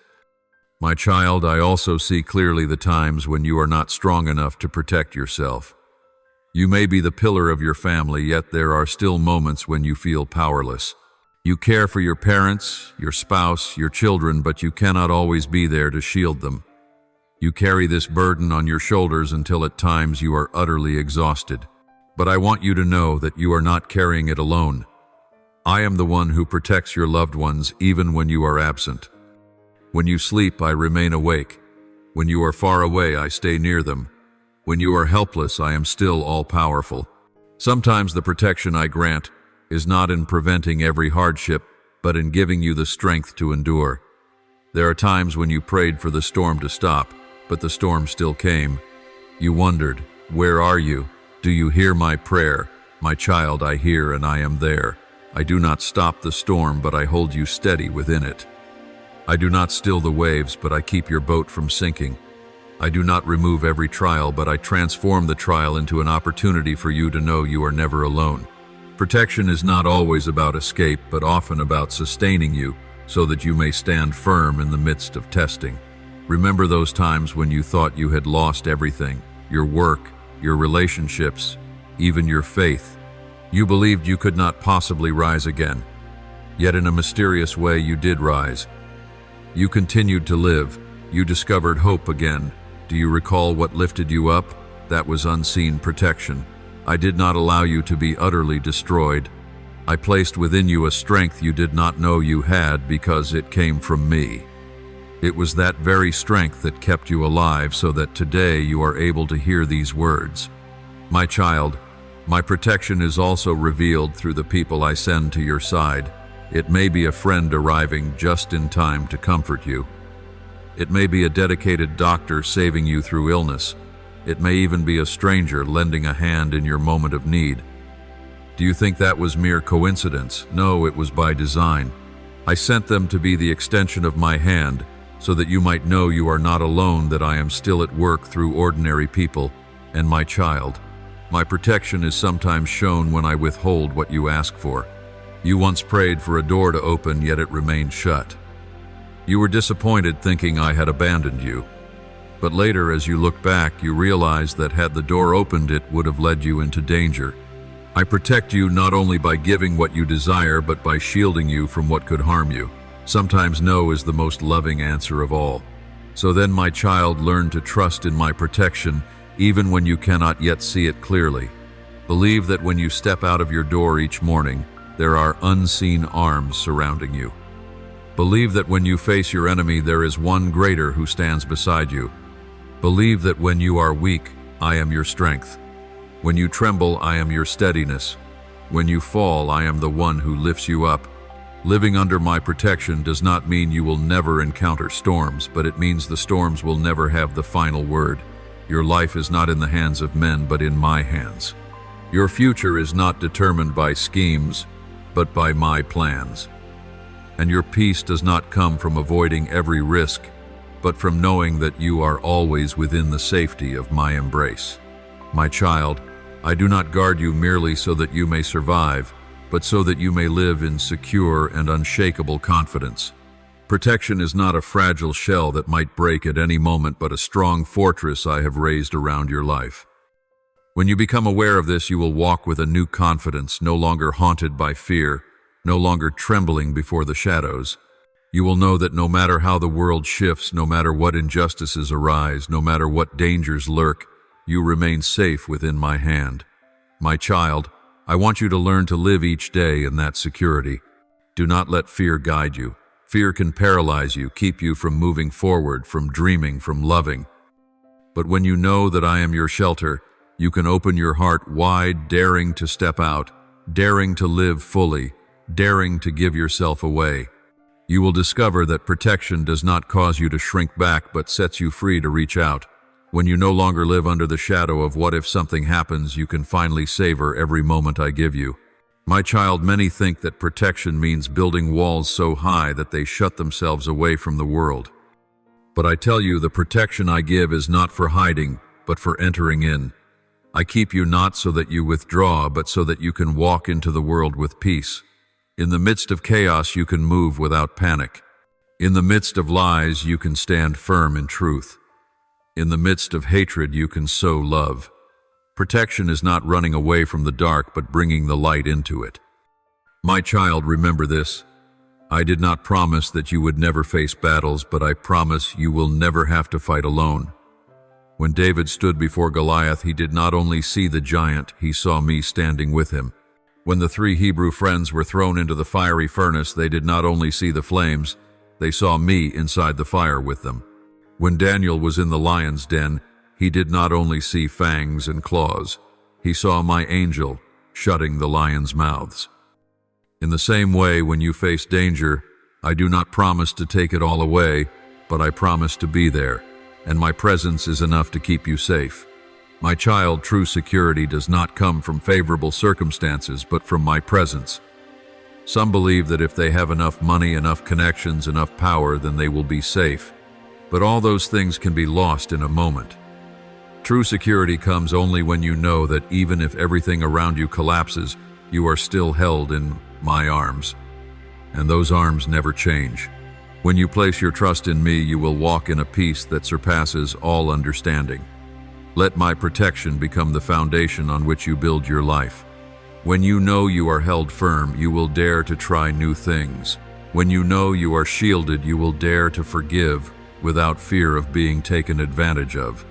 My child, I also see clearly the times when you are not strong enough to protect yourself. You may be the pillar of your family, yet there are still moments when you feel powerless. You care for your parents, your spouse, your children, but you cannot always be there to shield them. You carry this burden on your shoulders until at times you are utterly exhausted. But I want you to know that you are not carrying it alone. I am the one who protects your loved ones even when you are absent. When you sleep, I remain awake. When you are far away, I stay near them. When you are helpless, I am still all-powerful. Sometimes the protection I grant is not in preventing every hardship, but in giving you the strength to endure. There are times when you prayed for the storm to stop, but the storm still came. You wondered, where are you? Do you hear my prayer? My child, I hear and I am there. I do not stop the storm, but I hold you steady within it. I do not still the waves, but I keep your boat from sinking. I do not remove every trial, but I transform the trial into an opportunity for you to know you are never alone. Protection is not always about escape, but often about sustaining you so that you may stand firm in the midst of testing. Remember those times when you thought you had lost everything, your work, your relationships, even your faith. You believed you could not possibly rise again. Yet in a mysterious way you did rise. You continued to live. You discovered hope again. Do you recall what lifted you up? That was unseen protection. I did not allow you to be utterly destroyed. I placed within you a strength you did not know you had because it came from me. It was that very strength that kept you alive so that today you are able to hear these words. My child, my protection is also revealed through the people I send to your side. It may be a friend arriving just in time to comfort you. It may be a dedicated doctor saving you through illness. It may even be a stranger lending a hand in your moment of need. Do you think that was mere coincidence? No, it was by design. I sent them to be the extension of my hand so that you might know you are not alone, that I am still at work through ordinary people. And my child, my protection is sometimes shown when I withhold what you ask for. You once prayed for a door to open, yet it remained shut. You were disappointed thinking I had abandoned you. But later, as you look back, you realize that had the door opened, it would have led you into danger. I protect you not only by giving what you desire, but by shielding you from what could harm you. Sometimes no is the most loving answer of all. So then, my child, learn to trust in my protection, even when you cannot yet see it clearly. Believe that when you step out of your door each morning, there are unseen arms surrounding you. Believe that when you face your enemy, there is one greater who stands beside you. Believe that when you are weak, I am your strength. When you tremble, I am your steadiness. When you fall, I am the one who lifts you up. Living under my protection does not mean you will never encounter storms, but it means the storms will never have the final word. Your life is not in the hands of men, but in my hands. Your future is not determined by schemes, but by my plans. And your peace does not come from avoiding every risk, but from knowing that you are always within the safety of my embrace. My child, I do not guard you merely so that you may survive, but so that you may live in secure and unshakable confidence. Protection is not a fragile shell that might break at any moment, but a strong fortress I have raised around your life. When you become aware of this, you will walk with a new confidence, no longer haunted by fear, no longer trembling before the shadows. You will know that no matter how the world shifts, no matter what injustices arise, no matter what dangers lurk, you remain safe within my hand. My child, I want you to learn to live each day in that security. Do not let fear guide you. Fear can paralyze you, keep you from moving forward, from dreaming, from loving. But when you know that I am your shelter, you can open your heart wide, daring to step out, daring to live fully, daring to give yourself away. You will discover that protection does not cause you to shrink back, but sets you free to reach out. When you no longer live under the shadow of what if something happens, you can finally savor every moment I give you. My child, many think that protection means building walls so high that they shut themselves away from the world. But I tell you, the protection I give is not for hiding, but for entering in. I keep you not so that you withdraw, but so that you can walk into the world with peace. In the midst of chaos, you can move without panic. In the midst of lies, you can stand firm in truth. In the midst of hatred, you can sow love. Protection is not running away from the dark, but bringing the light into it. My child, remember this. I did not promise that you would never face battles, but I promise you will never have to fight alone. When David stood before Goliath, he did not only see the giant, he saw me standing with him. When the 3 Hebrew friends were thrown into the fiery furnace, they did not only see the flames, they saw me inside the fire with them. When Daniel was in the lion's den, he did not only see fangs and claws, he saw my angel shutting the lions' mouths. In the same way, when you face danger, I do not promise to take it all away, but I promise to be there, and my presence is enough to keep you safe. My child, true security does not come from favorable circumstances, but from my presence. Some believe that if they have enough money, enough connections, enough power, then they will be safe. But all those things can be lost in a moment. True security comes only when you know that even if everything around you collapses, you are still held in my arms. And those arms never change. When you place your trust in me, you will walk in a peace that surpasses all understanding. Let my protection become the foundation on which you build your life. When you know you are held firm, you will dare to try new things. When you know you are shielded, you will dare to forgive without fear of being taken advantage of.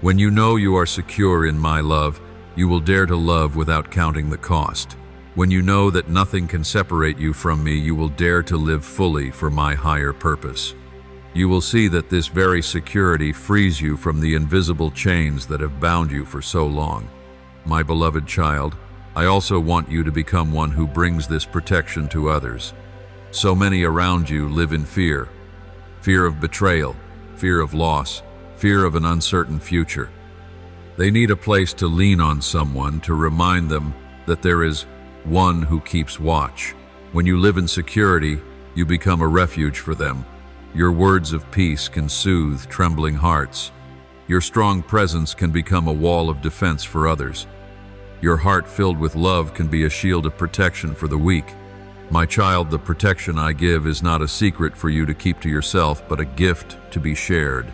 When you know you are secure in my love, you will dare to love without counting the cost. When you know that nothing can separate you from me, you will dare to live fully for my higher purpose. You will see that this very security frees you from the invisible chains that have bound you for so long. My beloved child, I also want you to become one who brings this protection to others. So many around you live in fear. Fear of betrayal, fear of loss, fear of an uncertain future. They need a place to lean on, someone to remind them that there is one who keeps watch. When you live in security, you become a refuge for them. Your words of peace can soothe trembling hearts. Your strong presence can become a wall of defense for others. Your heart filled with love can be a shield of protection for the weak. My child, the protection I give is not a secret for you to keep to yourself, but a gift to be shared.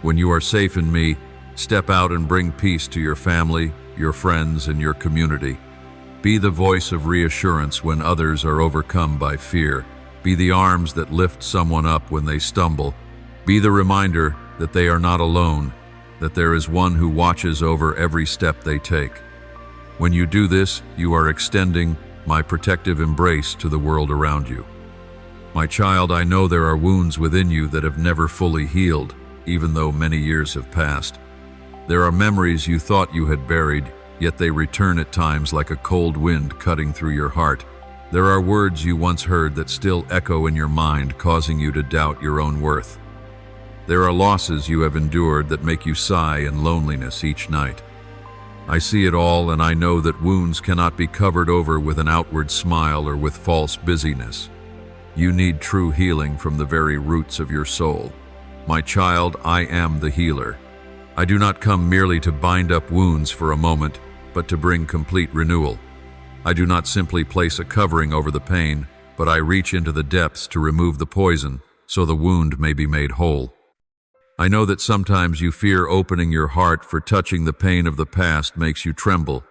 When you are safe in me, step out and bring peace to your family, your friends, and your community. Be the voice of reassurance when others are overcome by fear. Be the arms that lift someone up when they stumble. Be the reminder that they are not alone, that there is one who watches over every step they take. When you do this, you are extending my protective embrace to the world around you. My child, I know there are wounds within you that have never fully healed, even though many years have passed. There are memories you thought you had buried, yet they return at times like a cold wind cutting through your heart. There are words you once heard that still echo in your mind, causing you to doubt your own worth. There are losses you have endured that make you sigh in loneliness each night. I see it all, and I know that wounds cannot be covered over with an outward smile or with false busyness. You need true healing from the very roots of your soul. My child, I am the healer. I do not come merely to bind up wounds for a moment, but to bring complete renewal. I do not simply place a covering over the pain, but I reach into the depths to remove the poison so the wound may be made whole. I know that sometimes you fear opening your heart, for touching the pain of the past makes you tremble.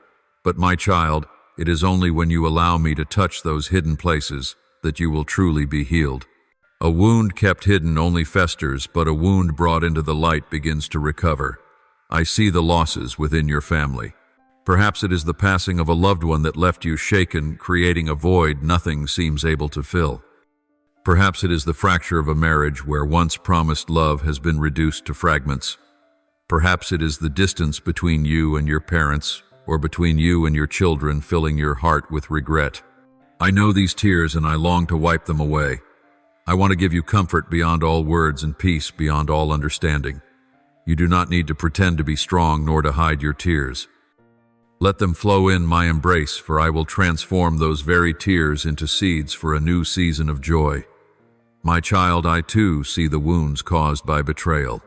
But my child, it is only when you allow me to touch those hidden places that you will truly be healed. A wound kept hidden only festers, but a wound brought into the light begins to recover. I see the losses within your family. Perhaps it is the passing of a loved one that left you shaken, creating a void nothing seems able to fill. Perhaps it is the fracture of a marriage where once promised love has been reduced to fragments. Perhaps it is the distance between you and your parents, or between you and your children, filling your heart with regret. I know these tears and I long to wipe them away. I want to give you comfort beyond all words and peace beyond all understanding. You do not need to pretend to be strong nor to hide your tears. Let them flow in my embrace, for I will transform those very tears into seeds for a new season of joy. My child, I too see the wounds caused by betrayal.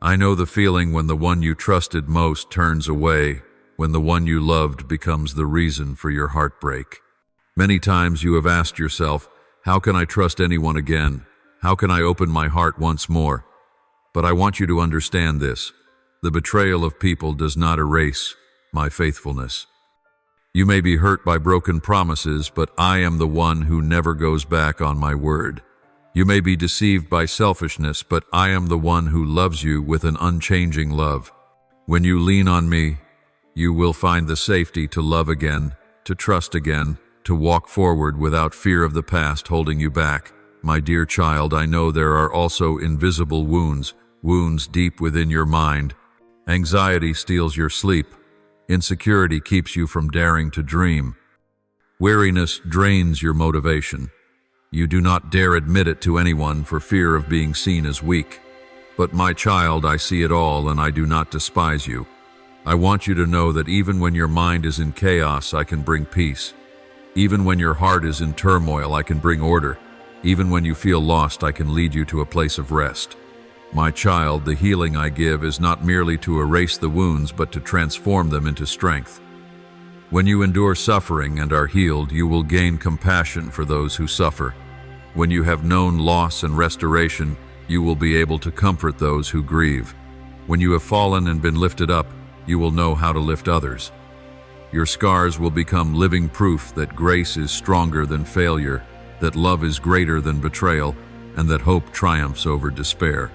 I know the feeling when the one you trusted most turns away, when the one you loved becomes the reason for your heartbreak. Many times you have asked yourself, how can I trust anyone again? How can I open my heart once more? But I want you to understand this. The betrayal of people does not erase my faithfulness. You may be hurt by broken promises, but I am the one who never goes back on my word. You may be deceived by selfishness, but I am the one who loves you with an unchanging love. When you lean on me, you will find the safety to love again, to trust again, to walk forward without fear of the past holding you back. My dear child, I know there are also invisible wounds, wounds deep within your mind. Anxiety steals your sleep. Insecurity keeps you from daring to dream. Weariness drains your motivation. You do not dare admit it to anyone for fear of being seen as weak. But my child, I see it all and I do not despise you. I want you to know that even when your mind is in chaos, I can bring peace. Even when your heart is in turmoil, I can bring order. Even when you feel lost, I can lead you to a place of rest. My child, the healing I give is not merely to erase the wounds, but to transform them into strength. When you endure suffering and are healed, you will gain compassion for those who suffer. When you have known loss and restoration, you will be able to comfort those who grieve. When you have fallen and been lifted up, you will know how to lift others. Your scars will become living proof that grace is stronger than failure, that love is greater than betrayal, and that hope triumphs over despair.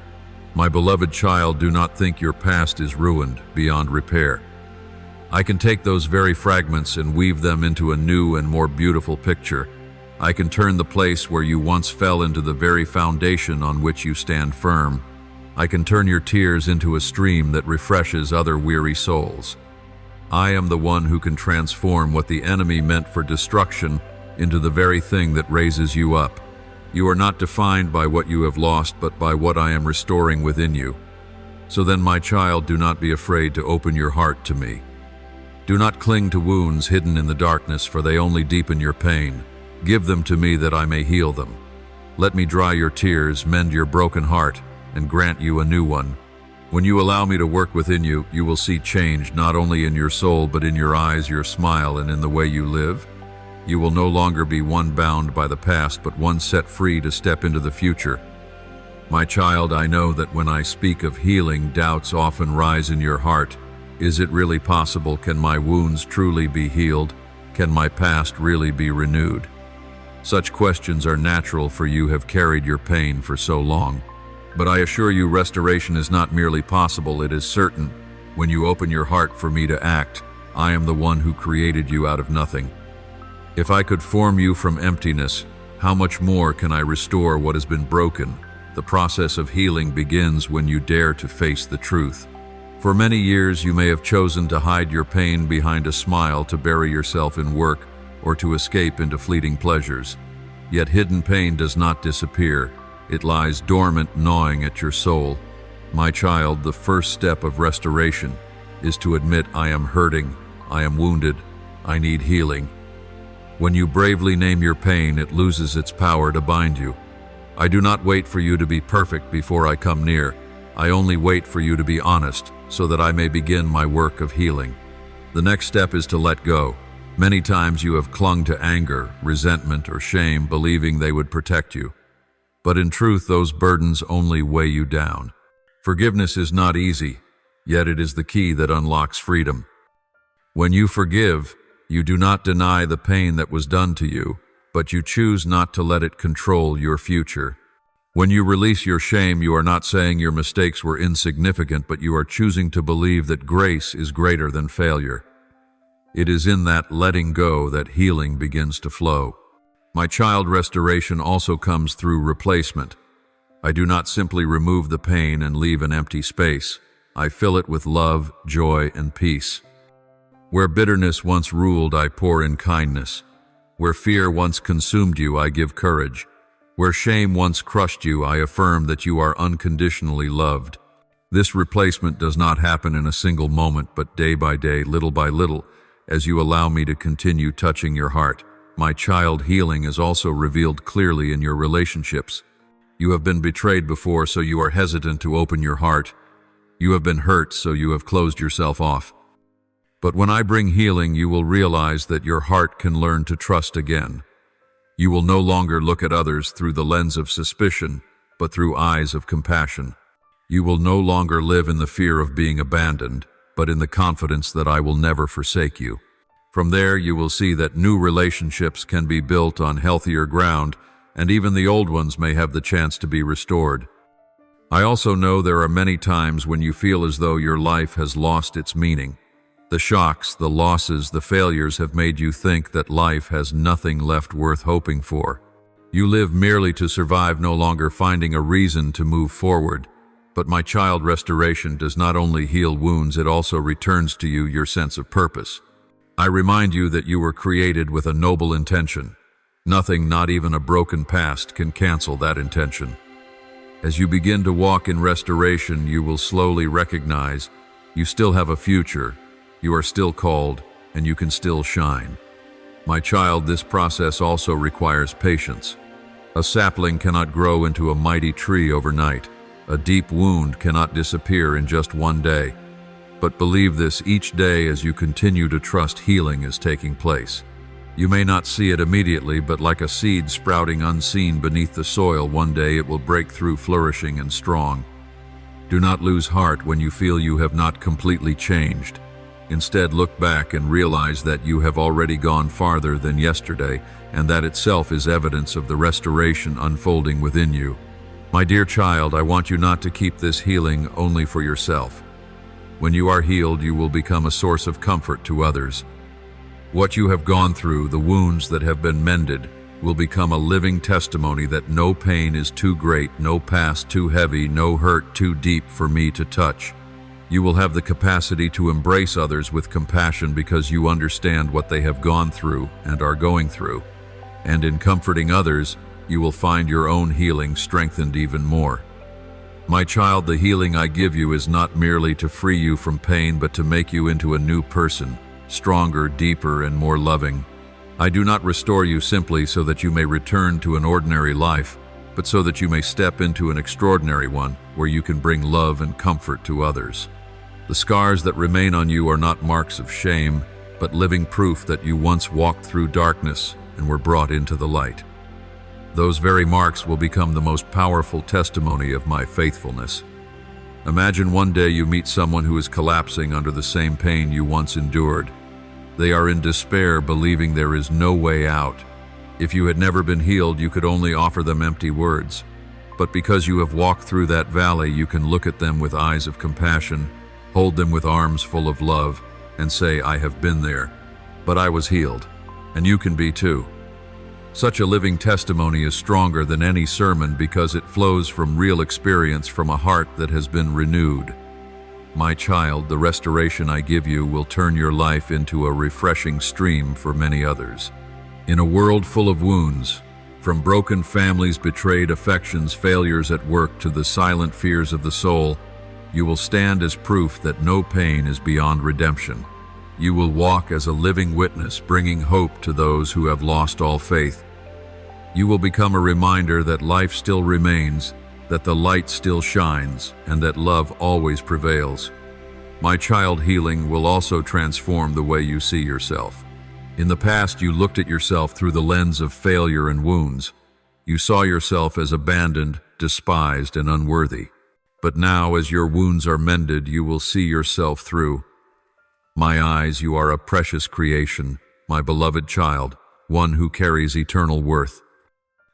My beloved child, do not think your past is ruined beyond repair. I can take those very fragments and weave them into a new and more beautiful picture. I can turn the place where you once fell into the very foundation on which you stand firm. I can turn your tears into a stream that refreshes other weary souls. I am the one who can transform what the enemy meant for destruction into the very thing that raises you up. You are not defined by what you have lost, but by what I am restoring within you. So then, my child, do not be afraid to open your heart to me. Do not cling to wounds hidden in the darkness, for they only deepen your pain. Give them to me that I may heal them. Let me dry your tears, mend your broken heart, and grant you a new one. When you allow me to work within you, you will see change not only in your soul, but in your eyes, your smile, and in the way you live. You will no longer be one bound by the past, but one set free to step into the future. My child, I know that when I speak of healing, doubts often rise in your heart. Is it really possible? Can my wounds truly be healed? Can my past really be renewed? Such questions are natural, for you have carried your pain for so long. But I assure you, restoration is not merely possible, it is certain. When you open your heart for me to act, I am the one who created you out of nothing. If I could form you from emptiness, how much more can I restore what has been broken? The process of healing begins when you dare to face the truth. For many years, you may have chosen to hide your pain behind a smile, to bury yourself in work, or to escape into fleeting pleasures. Yet hidden pain does not disappear. It lies dormant, gnawing at your soul. My child, the first step of restoration is to admit, I am hurting, I am wounded, I need healing. When you bravely name your pain, it loses its power to bind you. I do not wait for you to be perfect before I come near. I only wait for you to be honest, so that I may begin my work of healing. The next step is to let go. Many times you have clung to anger, resentment, or shame, believing they would protect you. But in truth, those burdens only weigh you down. Forgiveness is not easy, yet it is the key that unlocks freedom. When you forgive, you do not deny the pain that was done to you, but you choose not to let it control your future. When you release your shame, you are not saying your mistakes were insignificant, but you are choosing to believe that grace is greater than failure. It is in that letting go that healing begins to flow. My child, restoration also comes through replacement. I do not simply remove the pain and leave an empty space. I fill it with love, joy, and peace. Where bitterness once ruled, I pour in kindness. Where fear once consumed you, I give courage. Where shame once crushed you, I affirm that you are unconditionally loved. This replacement does not happen in a single moment, but day by day, little by little, as you allow me to continue touching your heart. My child, healing is also revealed clearly in your relationships. You have been betrayed before, so you are hesitant to open your heart. You have been hurt, so you have closed yourself off. But when I bring healing, you will realize that your heart can learn to trust again. You will no longer look at others through the lens of suspicion, but through eyes of compassion. You will no longer live in the fear of being abandoned, but in the confidence that I will never forsake you. From there, you will see that new relationships can be built on healthier ground, and even the old ones may have the chance to be restored. I also know there are many times when you feel as though your life has lost its meaning. The shocks, the losses, the failures have made you think that life has nothing left worth hoping for. You live merely to survive, no longer finding a reason to move forward. But my child, restoration does not only heal wounds, it also returns to you your sense of purpose. I remind you that you were created with a noble intention. Nothing, not even a broken past, can cancel that intention. As you begin to walk in restoration, you will slowly recognize you still have a future, you are still called, and you can still shine. My child, this process also requires patience. A sapling cannot grow into a mighty tree overnight. A deep wound cannot disappear in just one day. But believe this, each day as you continue to trust, healing is taking place. You may not see it immediately, but like a seed sprouting unseen beneath the soil, one day it will break through, flourishing and strong. Do not lose heart when you feel you have not completely changed. Instead, look back and realize that you have already gone farther than yesterday, and that itself is evidence of the restoration unfolding within you. My dear child, I want you not to keep this healing only for yourself. When you are healed, you will become a source of comfort to others. What you have gone through, the wounds that have been mended, will become a living testimony that no pain is too great, no past too heavy, no hurt too deep for me to touch. You will have the capacity to embrace others with compassion because you understand what they have gone through and are going through. And in comforting others, you will find your own healing strengthened even more. My child, the healing I give you is not merely to free you from pain, but to make you into a new person, stronger, deeper, and more loving. I do not restore you simply so that you may return to an ordinary life, but so that you may step into an extraordinary one where you can bring love and comfort to others. The scars that remain on you are not marks of shame, but living proof that you once walked through darkness and were brought into the light. Those very marks will become the most powerful testimony of my faithfulness. Imagine one day you meet someone who is collapsing under the same pain you once endured. They are in despair, believing there is no way out. If you had never been healed, you could only offer them empty words. But because you have walked through that valley, you can look at them with eyes of compassion, hold them with arms full of love, and say, I have been there, but I was healed, and you can be too. Such a living testimony is stronger than any sermon because it flows from real experience, from a heart that has been renewed. My child, the restoration I give you will turn your life into a refreshing stream for many others. In a world full of wounds, from broken families, betrayed affections, failures at work, to the silent fears of the soul, you will stand as proof that no pain is beyond redemption. You will walk as a living witness, bringing hope to those who have lost all faith. You will become a reminder that life still remains, that the light still shines, and that love always prevails. My child, healing will also transform the way you see yourself. In the past, you looked at yourself through the lens of failure and wounds. You saw yourself as abandoned, despised, and unworthy. But now, as your wounds are mended, you will see yourself through. My eyes, you are a precious creation, my beloved child, one who carries eternal worth.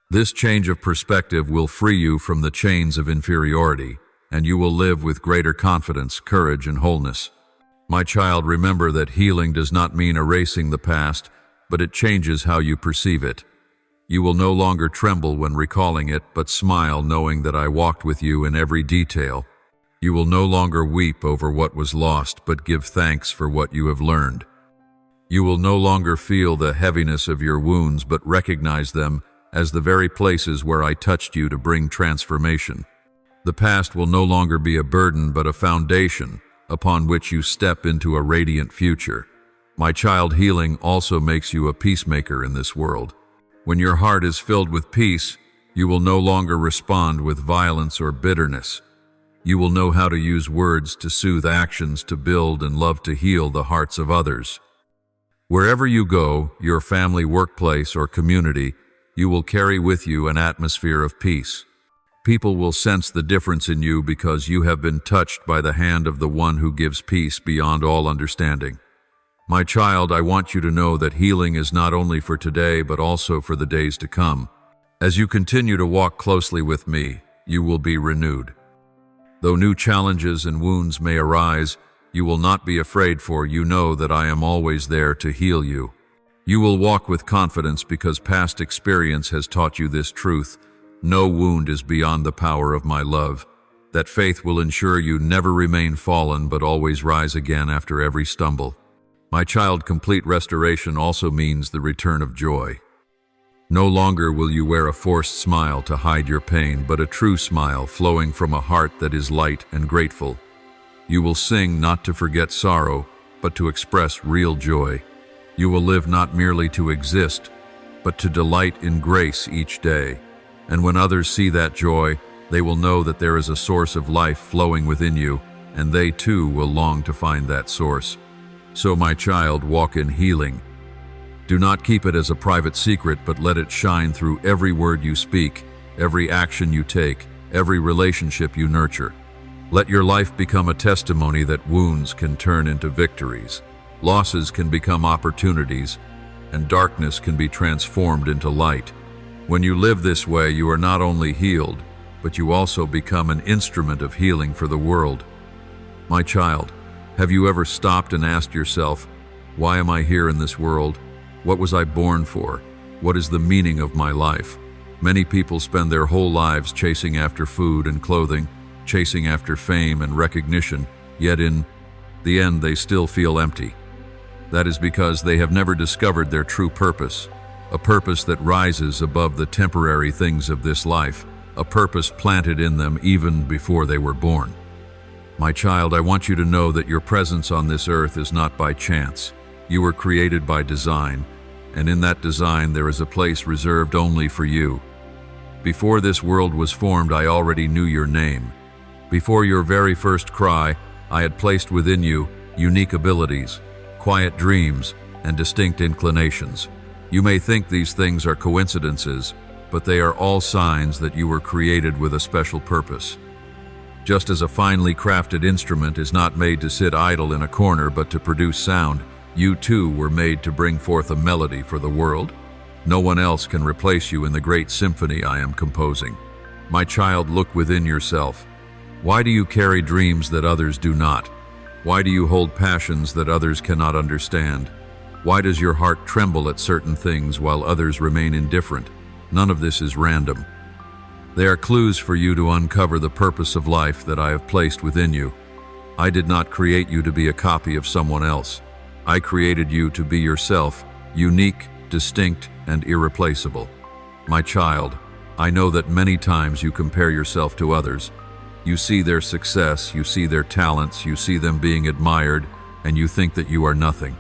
This change of perspective will free you from the chains of inferiority, and you will live with greater confidence, courage, and wholeness. My child, remember that healing does not mean erasing the past, but it changes how you perceive it. You will no longer tremble when recalling it, but smile knowing that I walked with you in every detail. You will no longer weep over what was lost, but give thanks for what you have learned. You will no longer feel the heaviness of your wounds, but recognize them as the very places where I touched you to bring transformation. The past will no longer be a burden, but a foundation upon which you step into a radiant future. My child, healing also makes you a peacemaker in this world. When your heart is filled with peace, you will no longer respond with violence or bitterness. You will know how to use words to soothe actions, to build and love to heal the hearts of others. Wherever you go, your family, workplace, or community, you will carry with you an atmosphere of peace. People will sense the difference in you because you have been touched by the hand of the one who gives peace beyond all understanding. My child, I want you to know that healing is not only for today, but also for the days to come. As you continue to walk closely with me, you will be renewed. Though new challenges and wounds may arise, you will not be afraid, for you know that I am always there to heal you. You will walk with confidence because past experience has taught you this truth. No wound is beyond the power of my love. That faith will ensure you never remain fallen, but always rise again after every stumble. My child, complete restoration also means the return of joy. No longer will you wear a forced smile to hide your pain, but a true smile flowing from a heart that is light and grateful. You will sing not to forget sorrow, but to express real joy. You will live not merely to exist, but to delight in grace each day. And when others see that joy, they will know that there is a source of life flowing within you, and they too will long to find that source. So, my child, walk in healing. Do not keep it as a private secret, but let it shine through every word you speak, every action you take, every relationship you nurture. Let your life become a testimony that wounds can turn into victories, losses can become opportunities, and darkness can be transformed into light. When you live this way, you are not only healed, but you also become an instrument of healing for the world. My child, have you ever stopped and asked yourself, why am I here in this world? What was I born for? What is the meaning of my life? Many people spend their whole lives chasing after food and clothing, chasing after fame and recognition, yet in the end they still feel empty. That is because they have never discovered their true purpose, a purpose that rises above the temporary things of this life, a purpose planted in them even before they were born. My child, I want you to know that your presence on this earth is not by chance. You were created by design, and in that design there is a place reserved only for you. Before this world was formed, I already knew your name. Before your very first cry, I had placed within you unique abilities, quiet dreams, and distinct inclinations. You may think these things are coincidences, but they are all signs that you were created with a special purpose. Just as a finely crafted instrument is not made to sit idle in a corner but to produce sound, you too were made to bring forth a melody for the world. No one else can replace you in the great symphony I am composing. My child, look within yourself. Why do you carry dreams that others do not? Why do you hold passions that others cannot understand? Why does your heart tremble at certain things while others remain indifferent? None of this is random. They are clues for you to uncover the purpose of life that I have placed within you. I did not create you to be a copy of someone else. I created you to be yourself, unique, distinct, and irreplaceable. My child, I know that many times you compare yourself to others. You see their success, you see their talents, you see them being admired, and you think that you are nothing.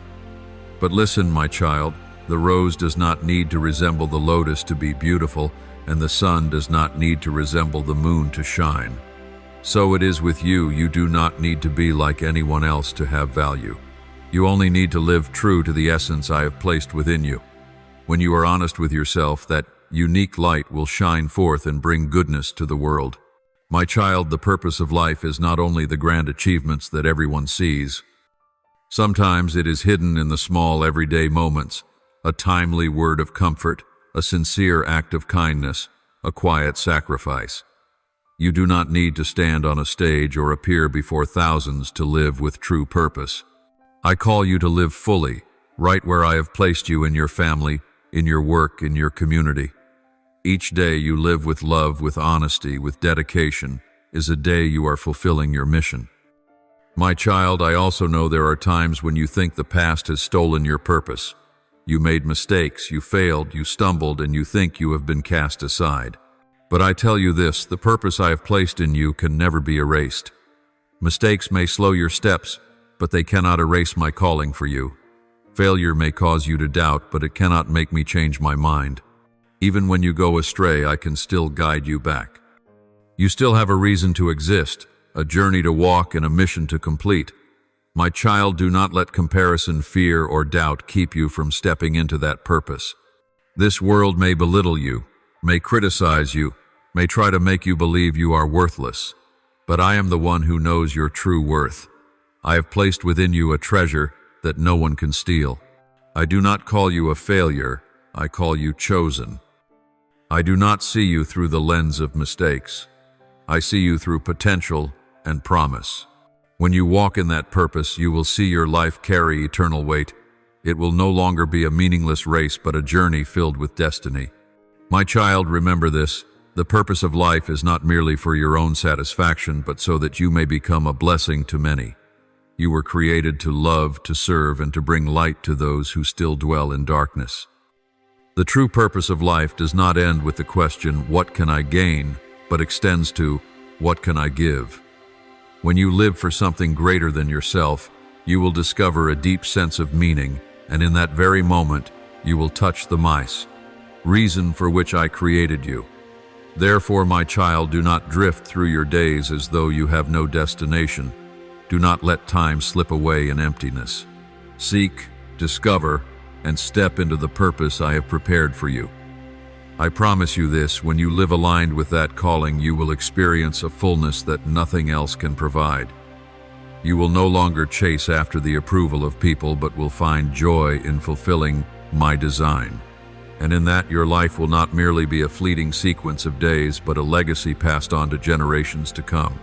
But listen, my child, the rose does not need to resemble the lotus to be beautiful, and the sun does not need to resemble the moon to shine. So it is with you. You do not need to be like anyone else to have value. You only need to live true to the essence I have placed within you. When you are honest with yourself, that unique light will shine forth and bring goodness to the world. My child, the purpose of life is not only the grand achievements that everyone sees. Sometimes it is hidden in the small everyday moments, a timely word of comfort, a sincere act of kindness, a quiet sacrifice. You do not need to stand on a stage or appear before thousands to live with true purpose. I call you to live fully, right where I have placed you in your family, in your work, in your community. Each day you live with love, with honesty, with dedication, is a day you are fulfilling your mission. My child, I also know there are times when you think the past has stolen your purpose. You made mistakes, you failed, you stumbled, and you think you have been cast aside. But I tell you this, the purpose I have placed in you can never be erased. Mistakes may slow your steps, but they cannot erase my calling for you. Failure may cause you to doubt, but it cannot make me change my mind. Even when you go astray, I can still guide you back. You still have a reason to exist, a journey to walk, and a mission to complete. My child, do not let comparison, fear, or doubt keep you from stepping into that purpose. This world may belittle you, may criticize you, may try to make you believe you are worthless, but I am the one who knows your true worth. I have placed within you a treasure that no one can steal. I do not call you a failure, I call you chosen. I do not see you through the lens of mistakes. I see you through potential and promise. When you walk in that purpose, you will see your life carry eternal weight. It will no longer be a meaningless race, but a journey filled with destiny. My child, remember this. The purpose of life is not merely for your own satisfaction, but so that you may become a blessing to many. You were created to love, to serve, and to bring light to those who still dwell in darkness. The true purpose of life does not end with the question, what can I gain, but extends to, what can I give? When you live for something greater than yourself, you will discover a deep sense of meaning, and in that very moment, you will touch the mice, reason for which I created you. Therefore, my child, do not drift through your days as though you have no destination. Do not let time slip away in emptiness. Seek, discover, and step into the purpose I have prepared for you. I promise you this, when you live aligned with that calling, you will experience a fullness that nothing else can provide. You will no longer chase after the approval of people, but will find joy in fulfilling my design. And in that, your life will not merely be a fleeting sequence of days, but a legacy passed on to generations to come.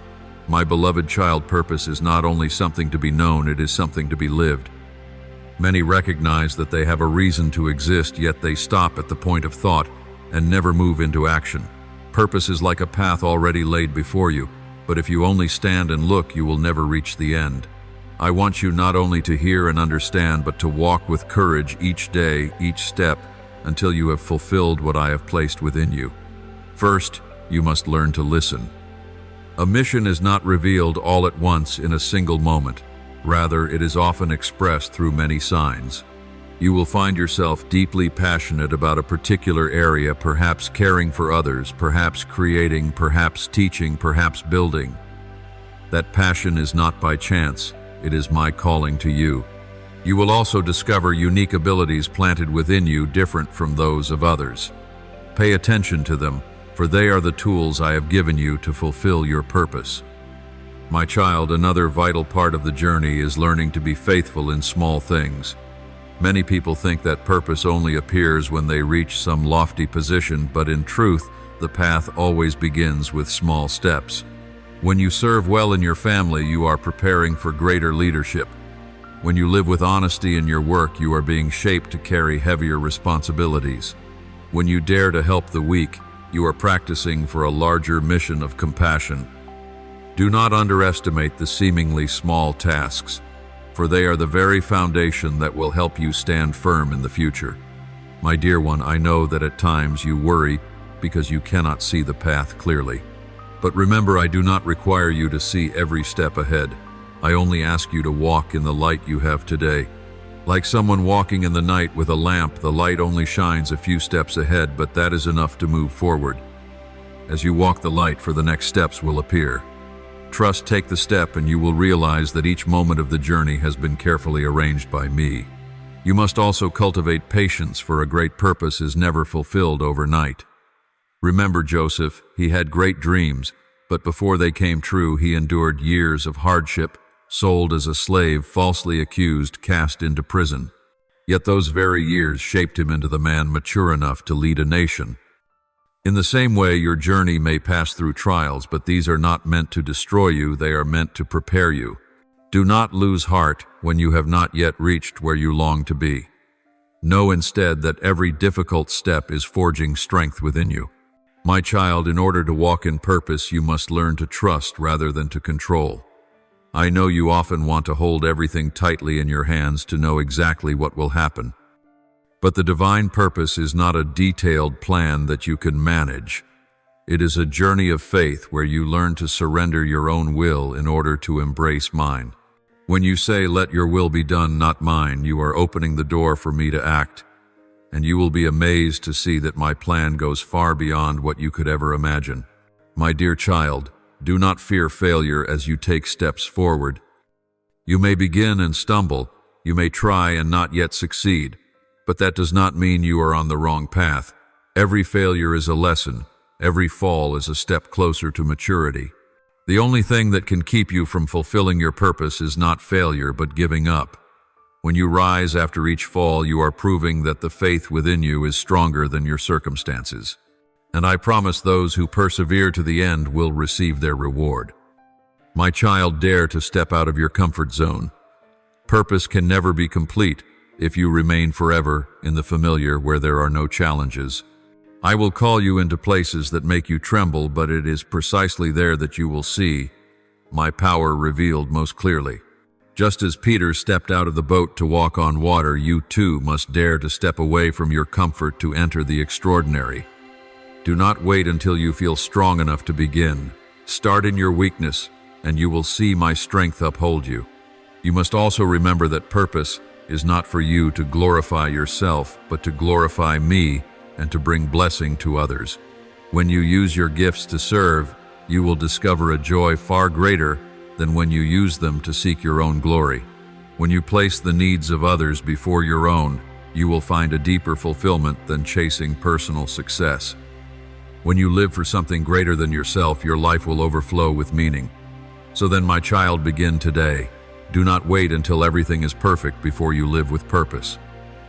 My beloved child, purpose is not only something to be known, it is something to be lived. Many recognize that they have a reason to exist, yet they stop at the point of thought and never move into action. Purpose is like a path already laid before you, but if you only stand and look, you will never reach the end. I want you not only to hear and understand, but to walk with courage each day, each step, until you have fulfilled what I have placed within you. First, you must learn to listen. A mission is not revealed all at once in a single moment. Rather, it is often expressed through many signs. You will find yourself deeply passionate about a particular area, perhaps caring for others, perhaps creating, perhaps teaching, perhaps building. That passion is not by chance, it is my calling to you. You will also discover unique abilities planted within you, different from those of others. Pay attention to them, for they are the tools I have given you to fulfill your purpose. My child, another vital part of the journey is learning to be faithful in small things. Many people think that purpose only appears when they reach some lofty position, but in truth, the path always begins with small steps. When you serve well in your family, you are preparing for greater leadership. When you live with honesty in your work, you are being shaped to carry heavier responsibilities. When you dare to help the weak, you are practicing for a larger mission of compassion. Do not underestimate the seemingly small tasks, for they are the very foundation that will help you stand firm in the future. My dear one, I know that at times you worry because you cannot see the path clearly. But remember, I do not require you to see every step ahead. I only ask you to walk in the light you have today. Like someone walking in the night with a lamp, the light only shines a few steps ahead, but that is enough to move forward. As you walk, the light for the next steps will appear. Trust, take the step, and you will realize that each moment of the journey has been carefully arranged by me. You must also cultivate patience, for a great purpose is never fulfilled overnight. Remember Joseph, he had great dreams, but before they came true, he endured years of hardship, sold as a slave, falsely accused, cast into prison. Yet those very years shaped him into the man mature enough to lead a nation. In the same way, your journey may pass through trials, but these are not meant to destroy you, they are meant to prepare you. Do not lose heart when you have not yet reached where you long to be. Know instead that every difficult step is forging strength within you. My child, in order to walk in purpose, you must learn to trust rather than to control. I know you often want to hold everything tightly in your hands to know exactly what will happen. But the divine purpose is not a detailed plan that you can manage. It is a journey of faith where you learn to surrender your own will in order to embrace mine. When you say, "Let your will be done, not mine," you are opening the door for me to act, and you will be amazed to see that my plan goes far beyond what you could ever imagine. My dear child, do not fear failure as you take steps forward. You may begin and stumble, you may try and not yet succeed, but that does not mean you are on the wrong path. Every failure is a lesson, every fall is a step closer to maturity. The only thing that can keep you from fulfilling your purpose is not failure, but giving up. When you rise after each fall, you are proving that the faith within you is stronger than your circumstances. And I promise those who persevere to the end will receive their reward. My child, dare to step out of your comfort zone. Purpose can never be complete if you remain forever in the familiar where there are no challenges. I will call you into places that make you tremble, but it is precisely there that you will see my power revealed most clearly. Just as Peter stepped out of the boat to walk on water, you too must dare to step away from your comfort to enter the extraordinary. Do not wait until you feel strong enough to begin. Start in your weakness, and you will see my strength uphold you. You must also remember that purpose is not for you to glorify yourself, but to glorify me and to bring blessing to others. When you use your gifts to serve, you will discover a joy far greater than when you use them to seek your own glory. When you place the needs of others before your own, you will find a deeper fulfillment than chasing personal success. When you live for something greater than yourself, your life will overflow with meaning. So then, my child, begin today. Do not wait until everything is perfect before you live with purpose.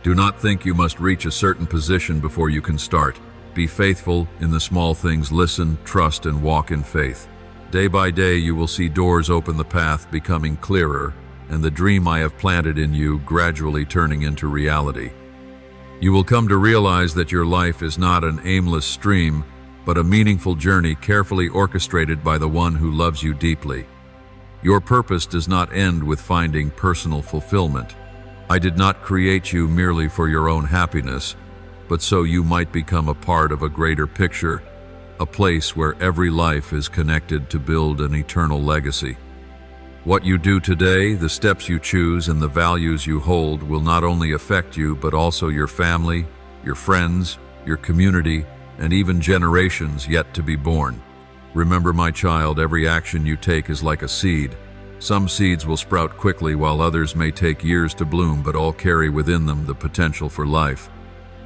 Do not think you must reach a certain position before you can start. Be faithful in the small things, listen, trust, and walk in faith. Day by day you will see doors open, the path becoming clearer, and the dream I have planted in you gradually turning into reality. You will come to realize that your life is not an aimless stream, but a meaningful journey carefully orchestrated by the one who loves you deeply. Your purpose does not end with finding personal fulfillment. I did not create you merely for your own happiness, but so you might become a part of a greater picture, a place where every life is connected to build an eternal legacy. What you do today, the steps you choose, and the values you hold will not only affect you, but also your family, your friends, your community, and even generations yet to be born. Remember, my child, every action you take is like a seed. Some seeds will sprout quickly, while others may take years to bloom, but all carry within them the potential for life.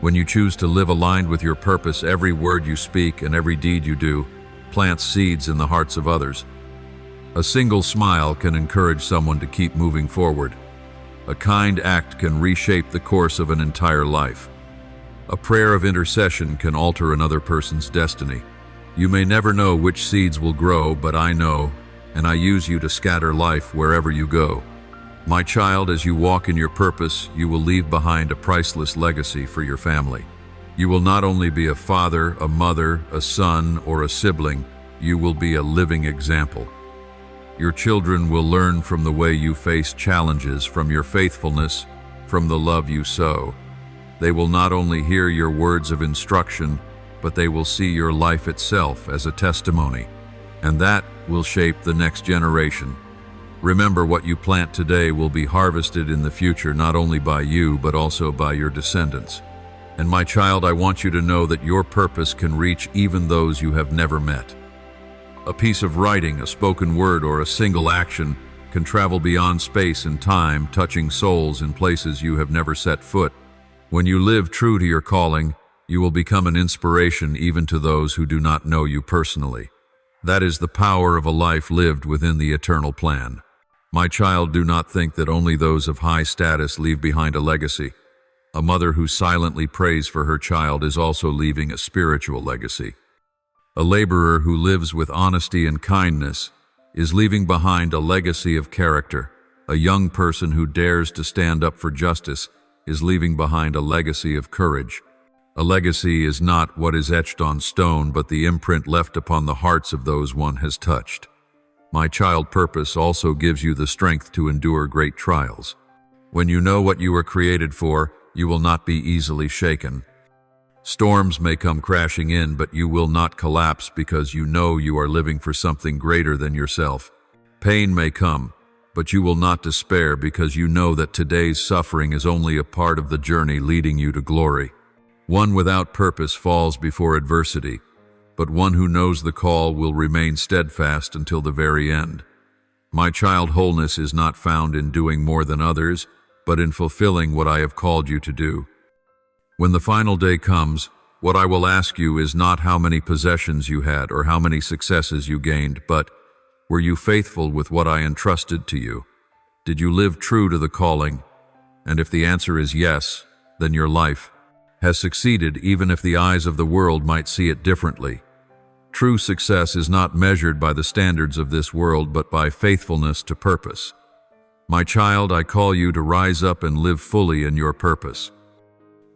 When you choose to live aligned with your purpose, every word you speak and every deed you do plants seeds in the hearts of others. A single smile can encourage someone to keep moving forward. A kind act can reshape the course of an entire life. A prayer of intercession can alter another person's destiny. You may never know which seeds will grow, but I know, and I use you to scatter life wherever you go. My child, as you walk in your purpose, you will leave behind a priceless legacy for your family. You will not only be a father, a mother, a son, or a sibling, you will be a living example. Your children will learn from the way you face challenges, from your faithfulness, from the love you sow. They will not only hear your words of instruction, but they will see your life itself as a testimony, and that will shape the next generation. Remember, what you plant today will be harvested in the future, not only by you, but also by your descendants. And my child, I want you to know that your purpose can reach even those you have never met. A piece of writing, a spoken word, or a single action can travel beyond space and time, touching souls in places you have never set foot. When you live true to your calling, you will become an inspiration even to those who do not know you personally. That is the power of a life lived within the eternal plan. My child, do not think that only those of high status leave behind a legacy. A mother who silently prays for her child is also leaving a spiritual legacy. A laborer who lives with honesty and kindness is leaving behind a legacy of character. A young person who dares to stand up for justice is leaving behind a legacy of courage. A legacy is not what is etched on stone, but the imprint left upon the hearts of those one has touched. My child, purpose also gives you the strength to endure great trials. When you know what you were created for, you will not be easily shaken. Storms may come crashing in, but you will not collapse because you know you are living for something greater than yourself. Pain may come, but you will not despair because you know that today's suffering is only a part of the journey leading you to glory. One without purpose falls before adversity, but one who knows the call will remain steadfast until the very end. My child, wholeness is not found in doing more than others, but in fulfilling what I have called you to do. When the final day comes, what I will ask you is not how many possessions you had or how many successes you gained, but were you faithful with what I entrusted to you? Did you live true to the calling? And if the answer is yes, then your life has succeeded, even if the eyes of the world might see it differently. True success is not measured by the standards of this world, but by faithfulness to purpose. My child, I call you to rise up and live fully in your purpose.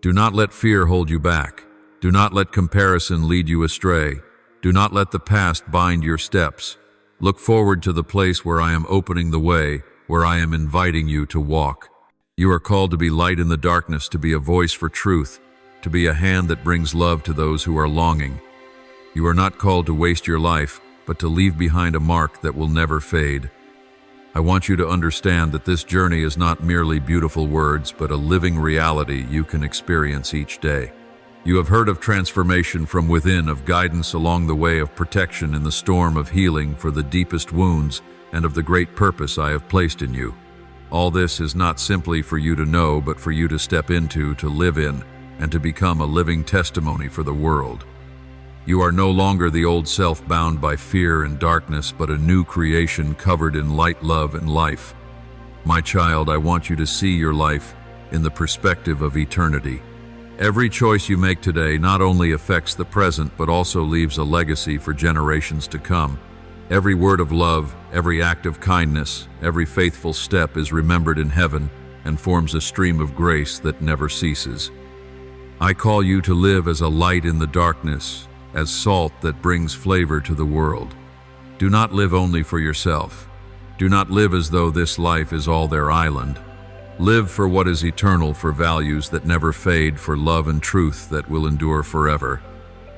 Do not let fear hold you back. Do not let comparison lead you astray. Do not let the past bind your steps. Look forward to the place where I am opening the way, where I am inviting you to walk. You are called to be light in the darkness, to be a voice for truth, to be a hand that brings love to those who are longing. You are not called to waste your life, but to leave behind a mark that will never fade. I want you to understand that this journey is not merely beautiful words, but a living reality you can experience each day. You have heard of transformation from within, of guidance along the way, of protection in the storm, of healing for the deepest wounds, and of the great purpose I have placed in you. All this is not simply for you to know, but for you to step into, to live in, and to become a living testimony for the world. You are no longer the old self bound by fear and darkness, but a new creation covered in light, love, and life. My child, I want you to see your life in the perspective of eternity. Every choice you make today not only affects the present, but also leaves a legacy for generations to come. Every word of love, every act of kindness, every faithful step is remembered in heaven and forms a stream of grace that never ceases. I call you to live as a light in the darkness, as salt that brings flavor to the world. Do not live only for yourself. Do not live as though this life is all their island. Live for what is eternal, for values that never fade, for love and truth that will endure forever.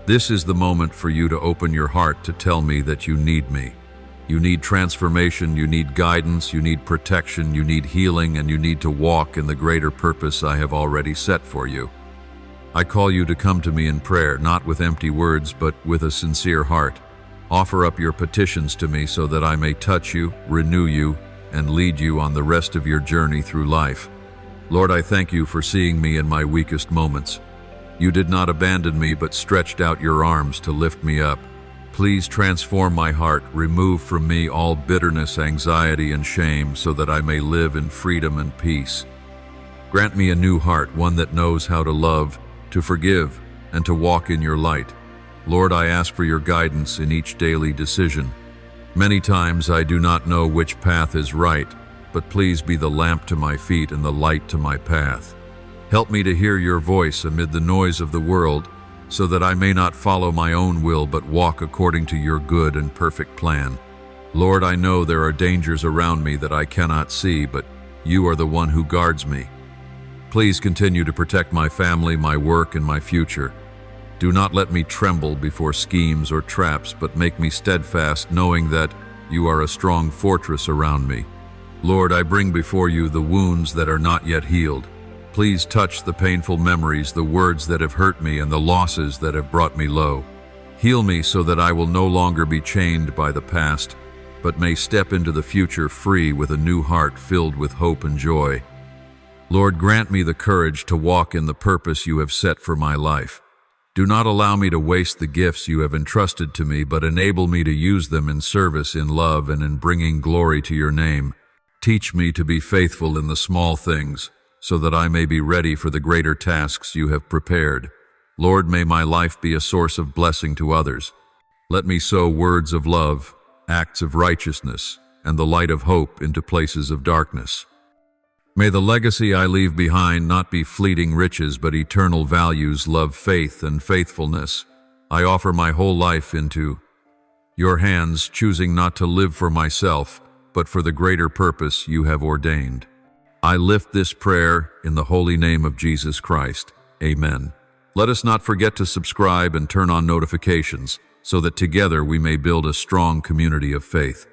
This is the moment for you to open your heart to tell me that you need me. You need transformation, you need guidance, you need protection, you need healing, and you need to walk in the greater purpose I have already set for you. I call you to come to me in prayer, not with empty words, but with a sincere heart. Offer up your petitions to me so that I may touch you, renew you, and lead you on the rest of your journey through life. Lord, I thank you for seeing me in my weakest moments. You did not abandon me, but stretched out your arms to lift me up. Please transform my heart, remove from me all bitterness, anxiety, and shame, so that I may live in freedom and peace. Grant me a new heart, one that knows how to love, to forgive, and to walk in your light. Lord, I ask for your guidance in each daily decision. Many times I do not know which path is right, but please be the lamp to my feet and the light to my path. Help me to hear your voice amid the noise of the world, so that I may not follow my own will, but walk according to your good and perfect plan. Lord, I know there are dangers around me that I cannot see, but you are the one who guards me. Please continue to protect my family, my work, and my future. Do not let me tremble before schemes or traps, but make me steadfast, knowing that you are a strong fortress around me. Lord, I bring before you the wounds that are not yet healed. Please touch the painful memories, the words that have hurt me, and the losses that have brought me low. Heal me so that I will no longer be chained by the past, but may step into the future free with a new heart filled with hope and joy. Lord, grant me the courage to walk in the purpose you have set for my life. Do not allow me to waste the gifts you have entrusted to me, but enable me to use them in service, in love, and in bringing glory to your name. Teach me to be faithful in the small things, so that I may be ready for the greater tasks you have prepared. Lord, may my life be a source of blessing to others. Let me sow words of love, acts of righteousness, and the light of hope into places of darkness. May the legacy I leave behind not be fleeting riches, but eternal values, love, faith, and faithfulness. I offer my whole life into your hands, choosing not to live for myself, but for the greater purpose you have ordained. I lift this prayer in the holy name of Jesus Christ. Amen. Let us not forget to subscribe and turn on notifications, so that together we may build a strong community of faith.